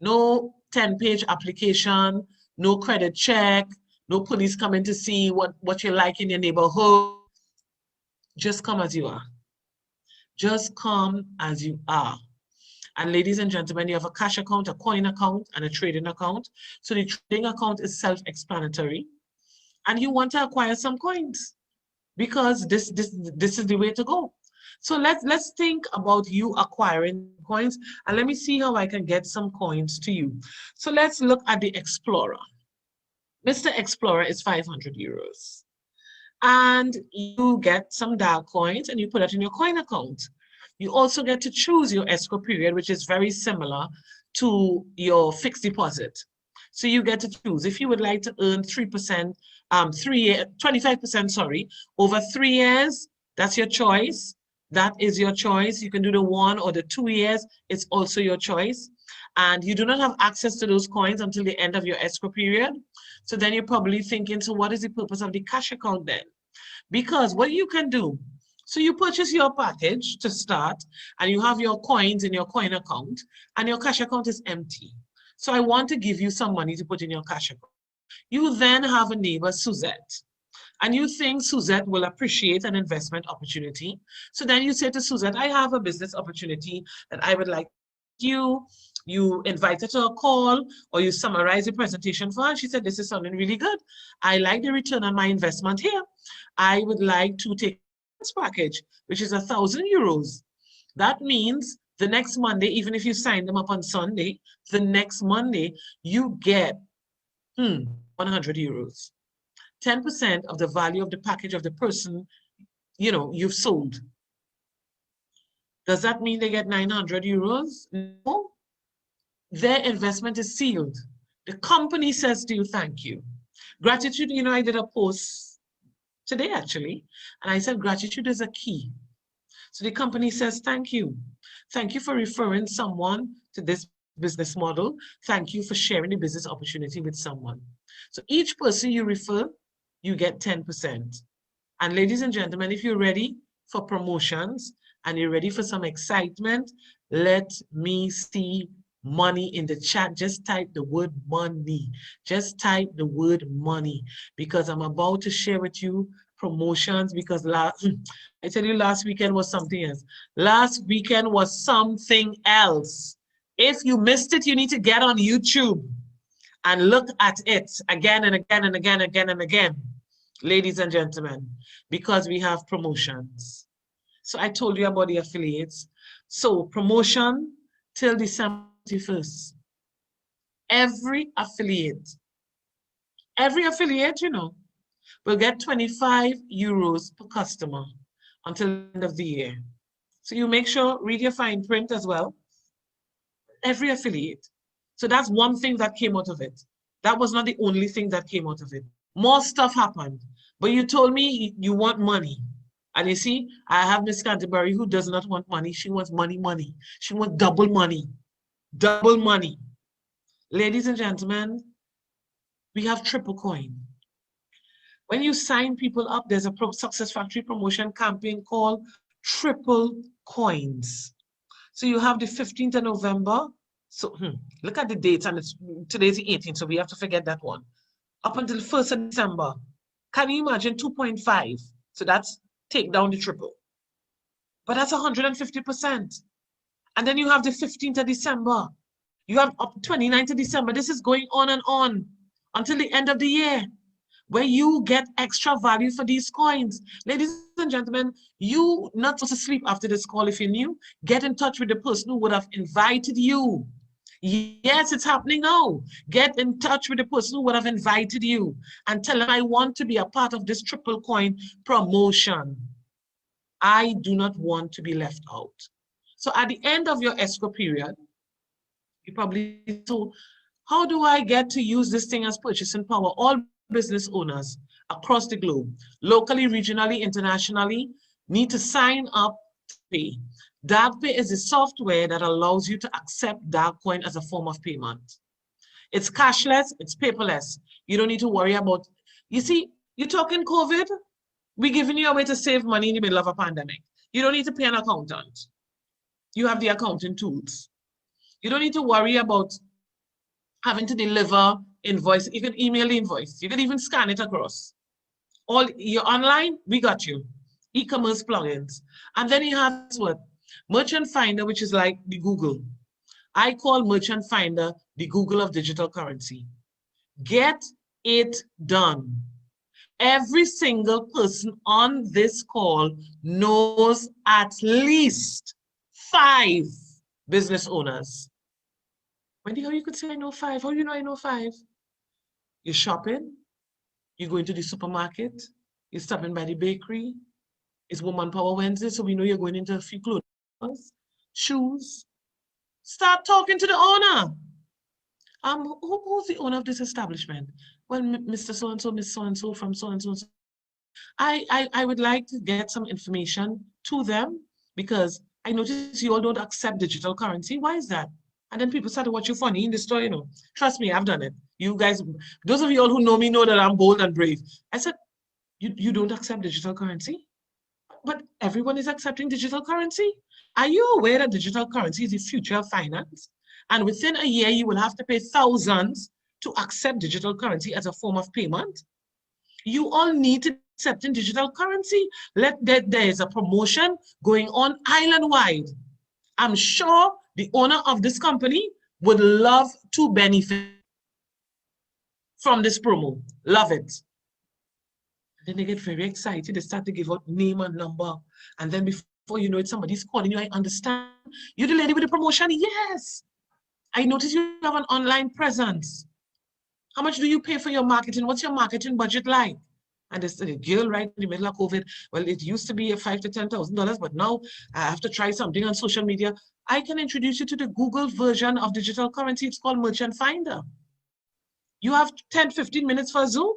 No 10-page application, no credit check, no police coming to see what you like in your neighborhood. Just come as you are. Just come as you are. And ladies and gentlemen, you have a cash account, a coin account, and a trading account. So the trading account is self-explanatory. And you want to acquire some coins because this is the way to go. So let's think about you acquiring coins, and let me see how I can get some coins to you. So let's look at the Explorer. Mr. Explorer is 500 euros. And you get some dark coins and you put it in your coin account. You also get to choose your escrow period, which is very similar to your fixed deposit. So you get to choose if you would like to earn 3%, 25%, over 3 years. That's your choice. That is your choice. You can do the 1 or the 2 years. It's also your choice. And you do not have access to those coins until the end of your escrow period. So then you're probably thinking, so what is the purpose of the cash account then? Because what you can do, so you purchase your package to start, and you have your coins in your coin account, and your cash account is empty. So I want to give you some money to put in your cash account. You then have a neighbor, Suzette, and you think Suzette will appreciate an investment opportunity. So then you say to Suzette, I have a business opportunity that I would like you. You invite her to a call, or you summarize the presentation for her. She said, this is something really good. I like the return on my investment here. I would like to take this package, which is 1,000 euros. That means the next Monday, even if you sign them up on Sunday, the next Monday, you get 100 euros. 10% of the value of the package of the person, you've sold. Does that mean they get 900 euros? No. Their investment is sealed. The company says to you, thank you. Gratitude, you know, I did a post today actually, and I said gratitude is a key. So the company says, thank you. Thank you for referring someone to this business model. Thank you for sharing the business opportunity with someone. So each person you refer, you get 10%. And ladies and gentlemen, if you're ready for promotions and you're ready for some excitement, let me see money in the chat. Just type the word money. Just type the word money, because I'm about to share with you promotions, because I tell you, last weekend was something else. Last weekend was something else. If you missed it, you need to get on YouTube and look at it again and again and again, and again, ladies and gentlemen, because we have promotions. So I told you about the affiliates. So promotion till December 31st. Every affiliate, you know, will get 25 euros per customer until the end of the year. So you make sure, read your fine print as well. Every affiliate. So that's one thing that came out of it. That was not the only thing that came out of it. More stuff happened. But you told me you want money. And you see, I have Miss Canterbury who does not want money. She wants money, money. She wants double money. Double money. Ladies and gentlemen, we have triple coin. When you sign people up, there's a Success Factory promotion campaign called Triple Coins. So you have the 15th of November. So look at the dates, and today's the 18th, so we have to forget that one. Up until the 1st of December. Can you imagine 2.5? So that's take down the triple. But that's 150%. And then you have the 15th of December. You have up 29th of December. This is going on and on until the end of the year, where you get extra value for these coins. Ladies and gentlemen, you not supposed to sleep after this call. If you're new, get in touch with the person who would have invited you. Yes, it's happening now. Get in touch with the person who would have invited you and tell them, I want to be a part of this triple coin promotion. I do not want to be left out. So at the end of your escrow period, you probably so how do I get to use this thing as purchasing power? All business owners across the globe, locally, regionally, internationally, need to sign up to pay. DarkPay is a software that allows you to accept Darkcoin as a form of payment. It's cashless, it's paperless. You don't need to worry about, you see, you're talking COVID, we're giving you a way to save money in the middle of a pandemic. You don't need to pay an accountant. You have the accounting tools. You don't need to worry about having to deliver invoice. You can email the invoice. You can even scan it across. All you're online, we got you. E-commerce plugins. And then you have what? Merchant Finder, which is like the Google. I call Merchant Finder the Google of digital currency. Get it done. Every single person on this call knows at least 5 business owners. Wendy, how you could say I know 5? How do you know I know 5? You're shopping, you're going to the supermarket, you're stopping by the bakery. It's Woman Power Wednesday, so we know you're going into a few clothes, shoes. Start talking to the owner. Who's the owner of this establishment? Well, Mr. So-and-so, Miss So-and-so from so-and-so. I would like to get some information to them because I notice you all don't accept digital currency. Why is that? And then people start to watch you funny in the store, you know. Trust me, I've done it. You guys, those of you all who know me know that I'm bold and brave. I said, you don't accept digital currency? But everyone is accepting digital currency. Are you aware that digital currency is the future of finance? And within a year, you will have to pay thousands to accept digital currency as a form of payment. You all need to accept in digital currency. There is a promotion going on island-wide. I'm sure the owner of this company would love to benefit from this promo. Love it. Then they get very excited. They start to give out name and number. And then before you know it, somebody's calling you. I understand. You're the lady with the promotion? Yes. I notice you have an online presence. How much do you pay for your marketing? What's your marketing budget like? And this girl right in the middle of COVID, well, it used to be $5,000 to $10,000, but now I have to try something on social media. I can introduce you to the Google version of digital currency. It's called Merchant Finder. You have 10, 15 minutes for Zoom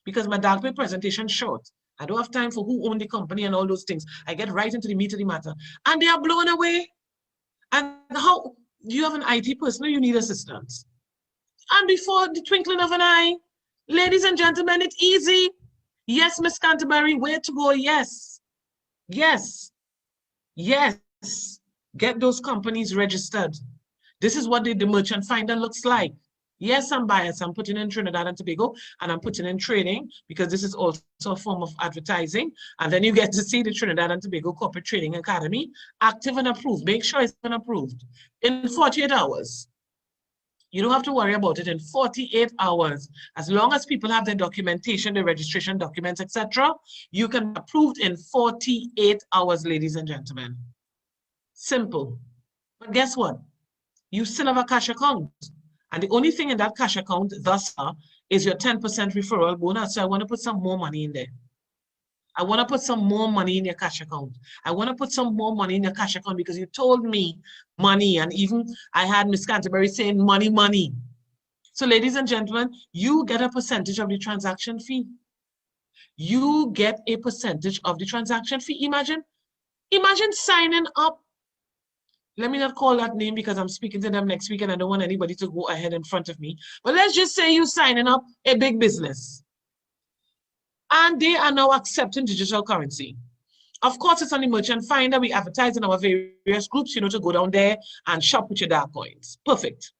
because my dark web presentation short. I don't have time for who owned the company and all those things. I get right into the meat of the matter. And they are blown away. And how you have an IT person, you need assistance. And before the twinkling of an eye, ladies and gentlemen, it's easy. Yes, Miss Canterbury, where to go? Yes. Yes. Yes. Get those companies registered. This is what the merchant finder looks like. Yes, I'm biased. I'm putting in Trinidad and Tobago and I'm putting in training because this is also a form of advertising. And then you get to see the Trinidad and Tobago Corporate Training Academy active and approved. Make sure it's been approved in 48 hours. You don't have to worry about it in 48 hours. As long as people have their documentation, their registration documents, etc., you can be approved in 48 hours, ladies and gentlemen. Simple. But guess what? You still have a cash account. And the only thing in that cash account thus far is your 10% referral bonus. So I want to put some more money in there. I want to put some more money in your cash account. I want to put some more money in your cash account because you told me money. And even I had Miss Canterbury saying money, money. So ladies and gentlemen, you get a percentage of the transaction fee. You get a percentage of the transaction fee. Imagine signing up. Let me not call that name because I'm speaking to them next week and I don't want anybody to go ahead in front of me. But let's just say you're signing up a big business. And they are now accepting digital currency. Of course, it's on the merchant finder. We advertise in our various groups, to go down there and shop with your dark coins. Perfect.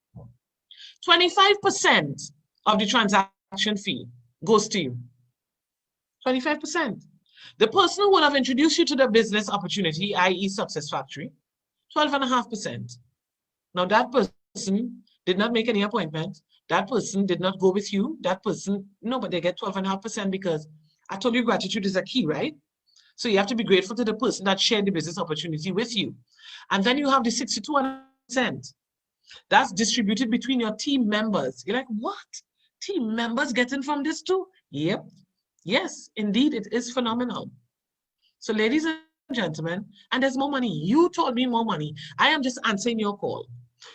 25% of the transaction fee goes to you. 25%. The person who would have introduced you to the business opportunity, i.e. Success Factory, 12.5%. Now that person did not make any appointment. That person did not go with you. That person, no, but they get 12.5% because I told you gratitude is a key, right? So you have to be grateful to the person that shared the business opportunity with you. And then you have the 62%. That's distributed between your team members. You're like, what? Team members getting from this too? Yep. Yes, indeed, it is phenomenal. So ladies and gentlemen, and there's more money. You told me more money. I am just answering your call.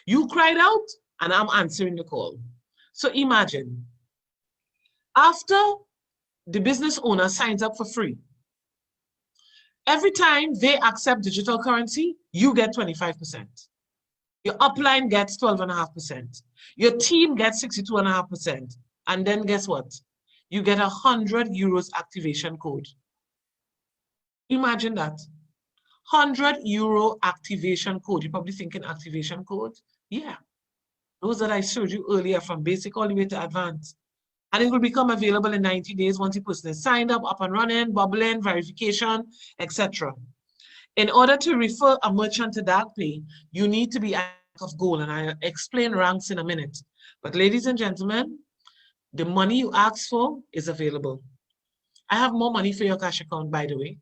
You cried out and I'm answering the call. So imagine, after the business owner signs up for free, every time they accept digital currency, you get 25%. Your upline gets 12.5%. Your team gets 62.5%. And then guess what? You get 100 euros activation code. Imagine that. 100 euro activation code. You're probably thinking activation code? Yeah. Those that I showed you earlier from basic all the way to advanced. And it will become available in 90 days once the person is signed up and running, bubbling, verification, etc. In order to refer a merchant to DarkPay, you need to be rank of gold. And I'll explain ranks in a minute. But ladies and gentlemen, the money you ask for is available. I have more money for your cash account, by the way.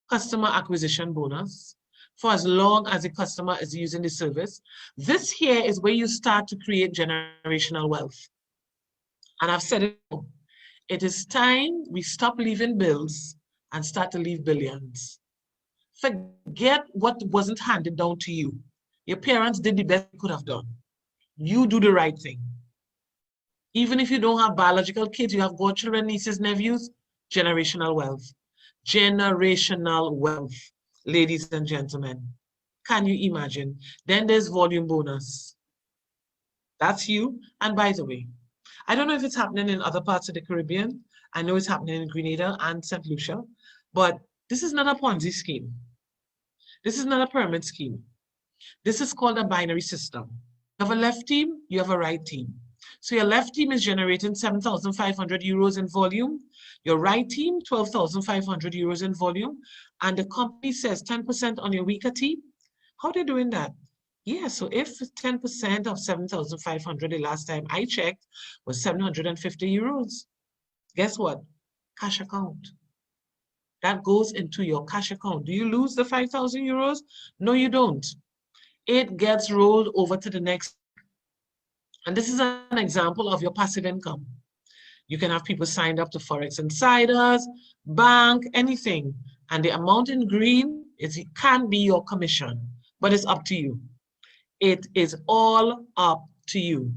Customer acquisition bonus for as long as the customer is using the service. This here is where you start to create generational wealth. And I've said it, it is time we stop leaving bills and start to leave billions. Forget what wasn't handed down to you. Your parents did the best they could have done. You do the right thing. Even if you don't have biological kids, you have godchildren, nieces, nephews, generational wealth. Generational wealth, ladies and gentlemen. Can you imagine? Then there's volume bonus. That's you. And by the way, I don't know if it's happening in other parts of the Caribbean. I know it's happening in Grenada and St. Lucia, but this is not a Ponzi scheme. This is not a pyramid scheme. This is called a binary system. You have a left team, you have a right team. So your left team is generating 7,500 euros in volume. Your right team, 12,500 euros in volume. And the company says 10% on your weaker team. How are they doing that? Yeah, so if 10% of 7,500 the last time I checked was 750 euros, guess what? Cash account. That goes into your cash account. Do you lose the 5,000 euros? No, you don't. It gets rolled over to the next. And this is an example of your passive income. You can have people signed up to Forex Insiders, bank, anything. And the amount in green, it can be your commission, but it's up to you. It is all up to you.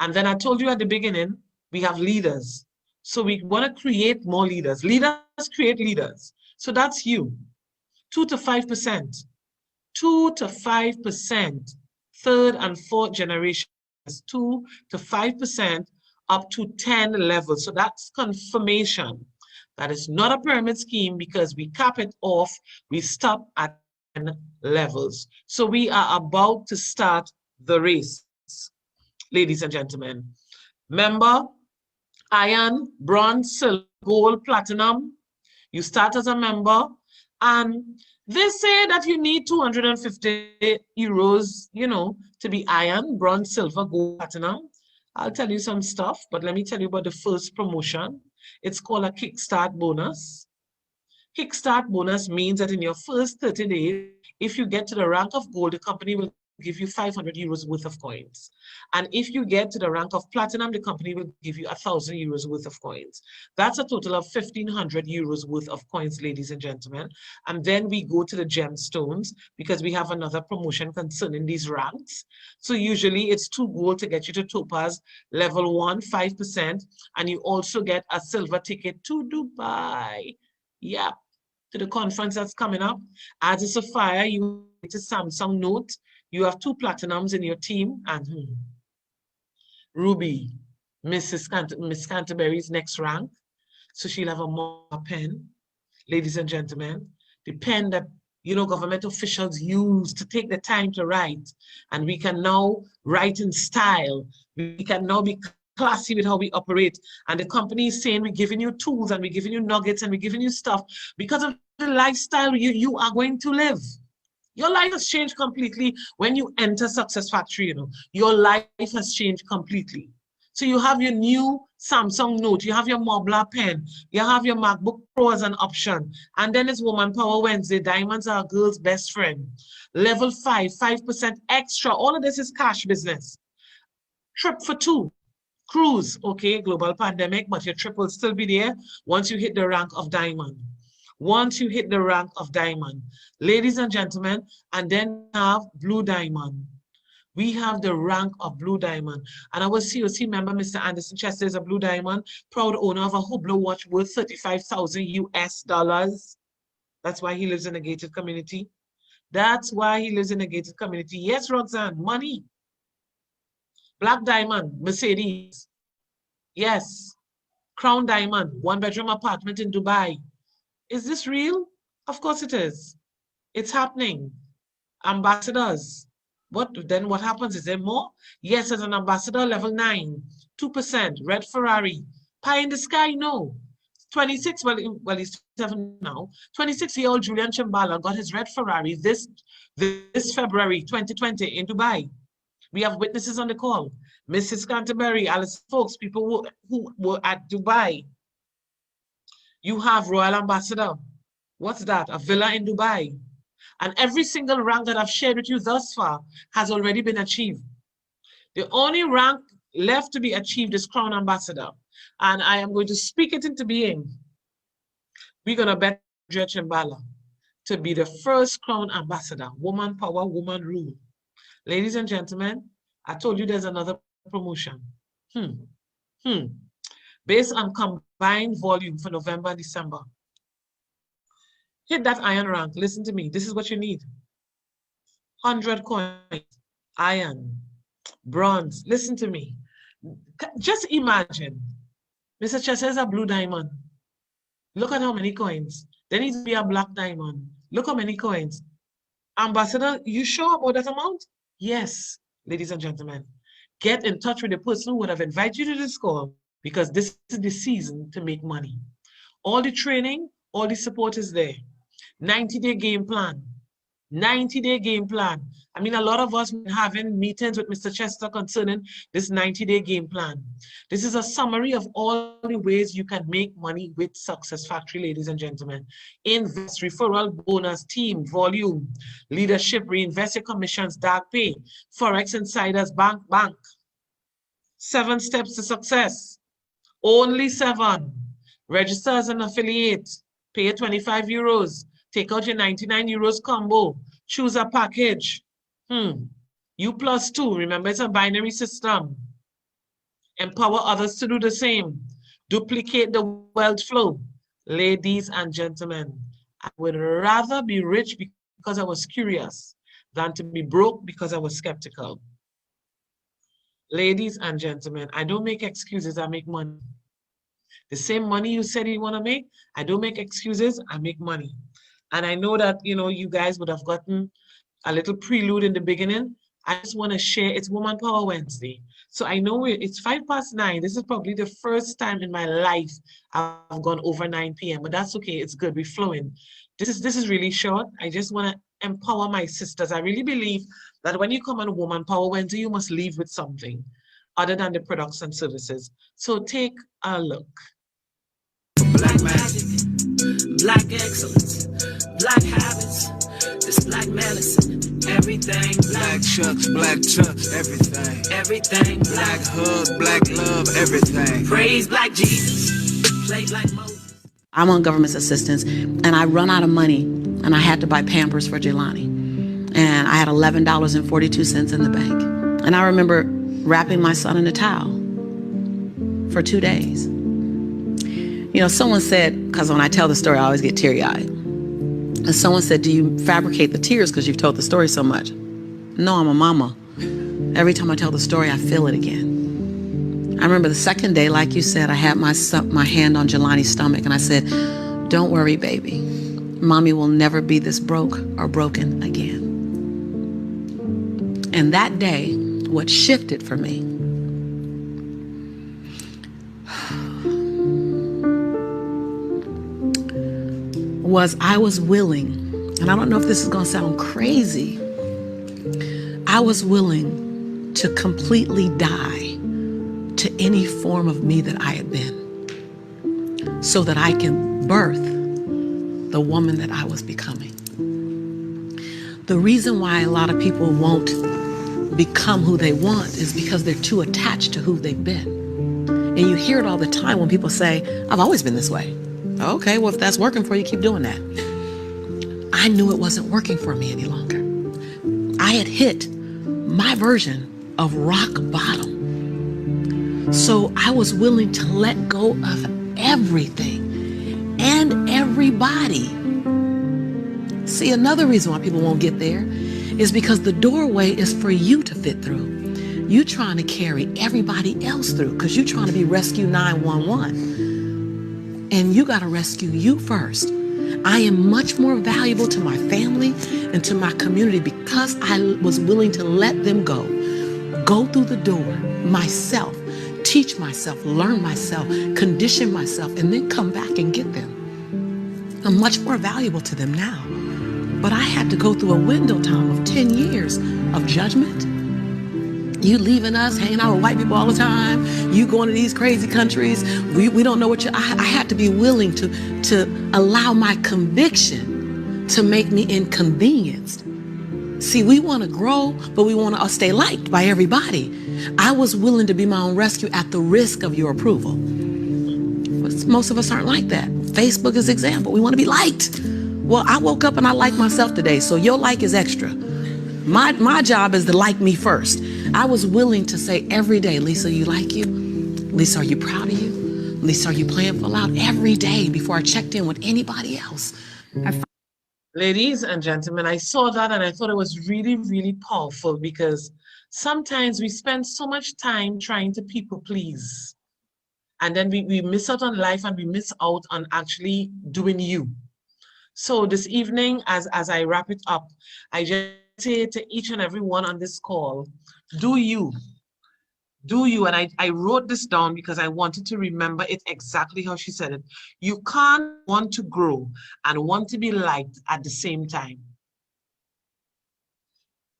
And then I told you at the beginning, We have leaders. So we want to create more leaders. Leaders create leaders. So that's you. 2 to 5%. 2 to 5%. Third and fourth generation is 2 to 5% up to 10 levels. So that's confirmation. That is not a pyramid scheme because we cap it off. We stop at 10 levels. So we are about to start the race, ladies and gentlemen. Remember, iron, bronze, silver, gold, platinum. You start as a member, and they say that you need 250 euros, you know, to be iron, bronze, silver, gold, platinum. I'll tell you some stuff, but let me tell you about the first promotion. It's called a kickstart bonus. Kickstart bonus means that in your first 30 days, if you get to the rank of gold, the company will give you 500 euros worth of coins. And if you get to the rank of platinum, the company will give you 1,000 euros worth of coins. That's a total of 1,500 euros worth of coins, ladies and gentlemen. And then we go to the gemstones because we have another promotion concerning these ranks. So usually it's 2 gold to get you to topaz, level 1, 5%. And you also get a silver ticket to Dubai. Yeah, to the conference that's coming up. As a sapphire, you get a Samsung Note. You have 2 platinums in your team, and Ruby, Miss Canterbury's next rank. So she'll have a more pen, ladies and gentlemen, the pen that, you know, government officials use to take the time to write. And we can now write in style. We can now be classy with how we operate. And the company is saying, we're giving you tools and we're giving you nuggets and we're giving you stuff because of the lifestyle you are going to live. Your life has changed completely when you enter Success Factory, you know. Your life has changed completely. So you have your new Samsung Note, you have your Mobla pen, you have your MacBook Pro as an option. And then it's Woman Power Wednesday. Diamonds are a girl's best friend. Level 5, 5% extra. All of this is cash business. Trip for 2. Cruise, okay, global pandemic, but your trip will still be there once you hit the rank of diamond. Once you hit the rank of diamond, ladies and gentlemen, and then have blue diamond. We have the rank of blue diamond. And our COC member, Mr. Anderson Chester, is a blue diamond, proud owner of a Hublot watch worth 35,000 US dollars. That's why he lives in a gated community. That's why he lives in a gated community. Yes, Roxanne, money. Black diamond, Mercedes. Yes. Crown diamond, 1-bedroom apartment in Dubai. Is this real? Of course it is. It's happening. Ambassadors. What happens? Is there more? Yes, as an ambassador, level 9, 2%, red Ferrari. Pie in the sky, no. 26, well, he's 7 now. 26-year-old Julian Chimbala got his red Ferrari this February 2020 in Dubai. We have witnesses on the call. Mrs. Canterbury, Alice folks, people who were at Dubai. You have Royal Ambassador. What's that? A villa in Dubai. And every single rank that I've shared with you thus far has already been achieved. The only rank left to be achieved is Crown Ambassador. And I am going to speak it into being. We're going to bet Judge Mbala to be the first Crown Ambassador. Woman power, woman rule. Ladies and gentlemen, I told you there's another promotion. Based on combined volume for November and December. Hit that iron rank. Listen to me. This is what you need. 100 coins, iron, bronze. Listen to me. Just imagine. Mr. Chester is a blue diamond. Look at how many coins. There needs to be a black diamond. Look how many coins. Ambassador, you sure about that amount? Yes, ladies and gentlemen. Get in touch with the person who would have invited you to this call because this is the season to make money. All the training, all the support is there. 90-day game plan. 90-day game plan. I mean, a lot of us having meetings with Mr. Chester concerning this 90-day game plan. This is a summary of all the ways you can make money with Success Factory, ladies and gentlemen. Invest, referral, bonus, team, volume, leadership, reinvest your commissions, dark pay, Forex insiders, bank. 7 steps to success. Only 7. Register as an affiliate. Pay 25 euros. Take out your 99 euros combo. Choose a package. U+2. Remember, it's a binary system. Empower others to do the same. Duplicate the wealth flow. Ladies and gentlemen, I would rather be rich because I was curious than to be broke because I was skeptical. Ladies and gentlemen, I don't make excuses, I make money. The same money you said you want to make, I don't make excuses, I make money. And I know that, you guys would have gotten a little prelude in the beginning. I just want to share, it's Woman Power Wednesday. So I know it's 9:05. This is probably the first time in my life I've gone over 9 p.m., but that's okay, it's good, we're flowing. This is really short. I just want to empower my sisters. I really believe that when you come on Woman Power Wednesday, you must leave with something other than the products and services. So take a look. Black magic, black excellence, black habits, this black medicine, everything black chucks, everything black hood, black love, everything. Praise black Jesus, play like Moses. I'm on government assistance and I run out of money and I had to buy Pampers for Jelani. And I had $11.42 in the bank. And I remember wrapping my son in a towel for 2 days. Someone said, because when I tell the story, I always get teary-eyed. And someone said, do you fabricate the tears because you've told the story so much? No, I'm a mama. Every time I tell the story, I feel it again. I remember the second day, like you said, I had my hand on Jelani's stomach and I said, don't worry, baby. Mommy will never be this broke or broken again. And that day, what shifted for me was I was willing, and I don't know if this is going to sound crazy, I was willing to completely die to any form of me that I had been so that I can birth the woman that I was becoming. The reason why a lot of people won't become who they want is because they're too attached to who they've been. And you hear it all the time when people say, I've always been this way. Okay, well, if that's working for you, keep doing that. I knew it wasn't working for me any longer. I had hit my version of rock bottom. So I was willing to let go of everything and everybody. See, another reason why people won't get there is because the doorway is for you to fit through. You trying to carry everybody else through because you're trying to be Rescue 911. And you got to rescue you first. I am much more valuable to my family and to my community because I was willing to let them go through the door myself, teach myself, learn myself, condition myself, and then come back and get them. I'm much more valuable to them now. But I had to go through a window time of 10 years of judgment. You leaving us, hanging out with white people all the time. You going to these crazy countries. We don't know what you. I had to be willing to allow my conviction to make me inconvenienced. See, we want to grow, but we want to stay liked by everybody. I was willing to be my own rescue at the risk of your approval. But most of us aren't like that. Facebook is an example. We want to be liked. Well, I woke up and I like myself today, so your like is extra. My job is to like me first. I was willing to say every day, Lisa, you like you? Lisa, are you proud of you? Lisa, are you playing full out? Every day before I checked in with anybody else. Ladies and gentlemen, I saw that and I thought it was really, really powerful because sometimes we spend so much time trying to people please. And then we miss out on life and we miss out on actually doing you. So this evening, as I wrap it up, I just say to each and every one on this call, do you. And I wrote this down because I wanted to remember it exactly how she said it. You can't want to grow and want to be liked at the same time.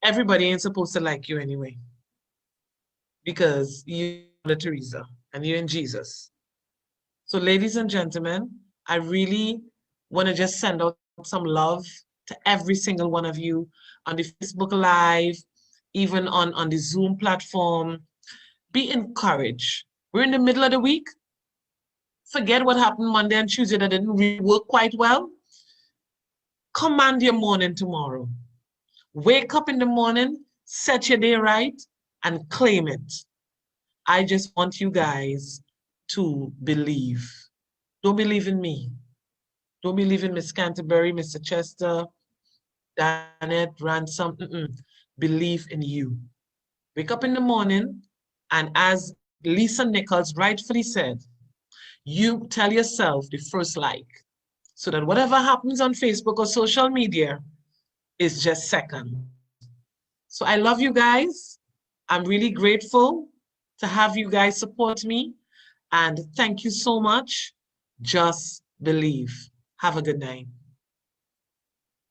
Everybody ain't supposed to like you anyway, because you're Mother Teresa and you're in Jesus. So ladies and gentlemen, I really want to just send out some love to every single one of you on the Facebook Live, even on the Zoom platform. Be encouraged. We're in the middle of the week. Forget what happened Monday and Tuesday that didn't really work quite well. Command your morning tomorrow. Wake up in the morning, set your day right, and claim it. I just want you guys to believe. Don't believe in me. Don't believe in Miss Canterbury, Mr. Chester, Janet, Ransom. Believe in you. Wake up in the morning, and as Lisa Nichols rightfully said, you tell yourself the first like, so that whatever happens on Facebook or social media is just second. So I love you guys. I'm really grateful to have you guys support me. And thank you so much. Just believe. Have a good night.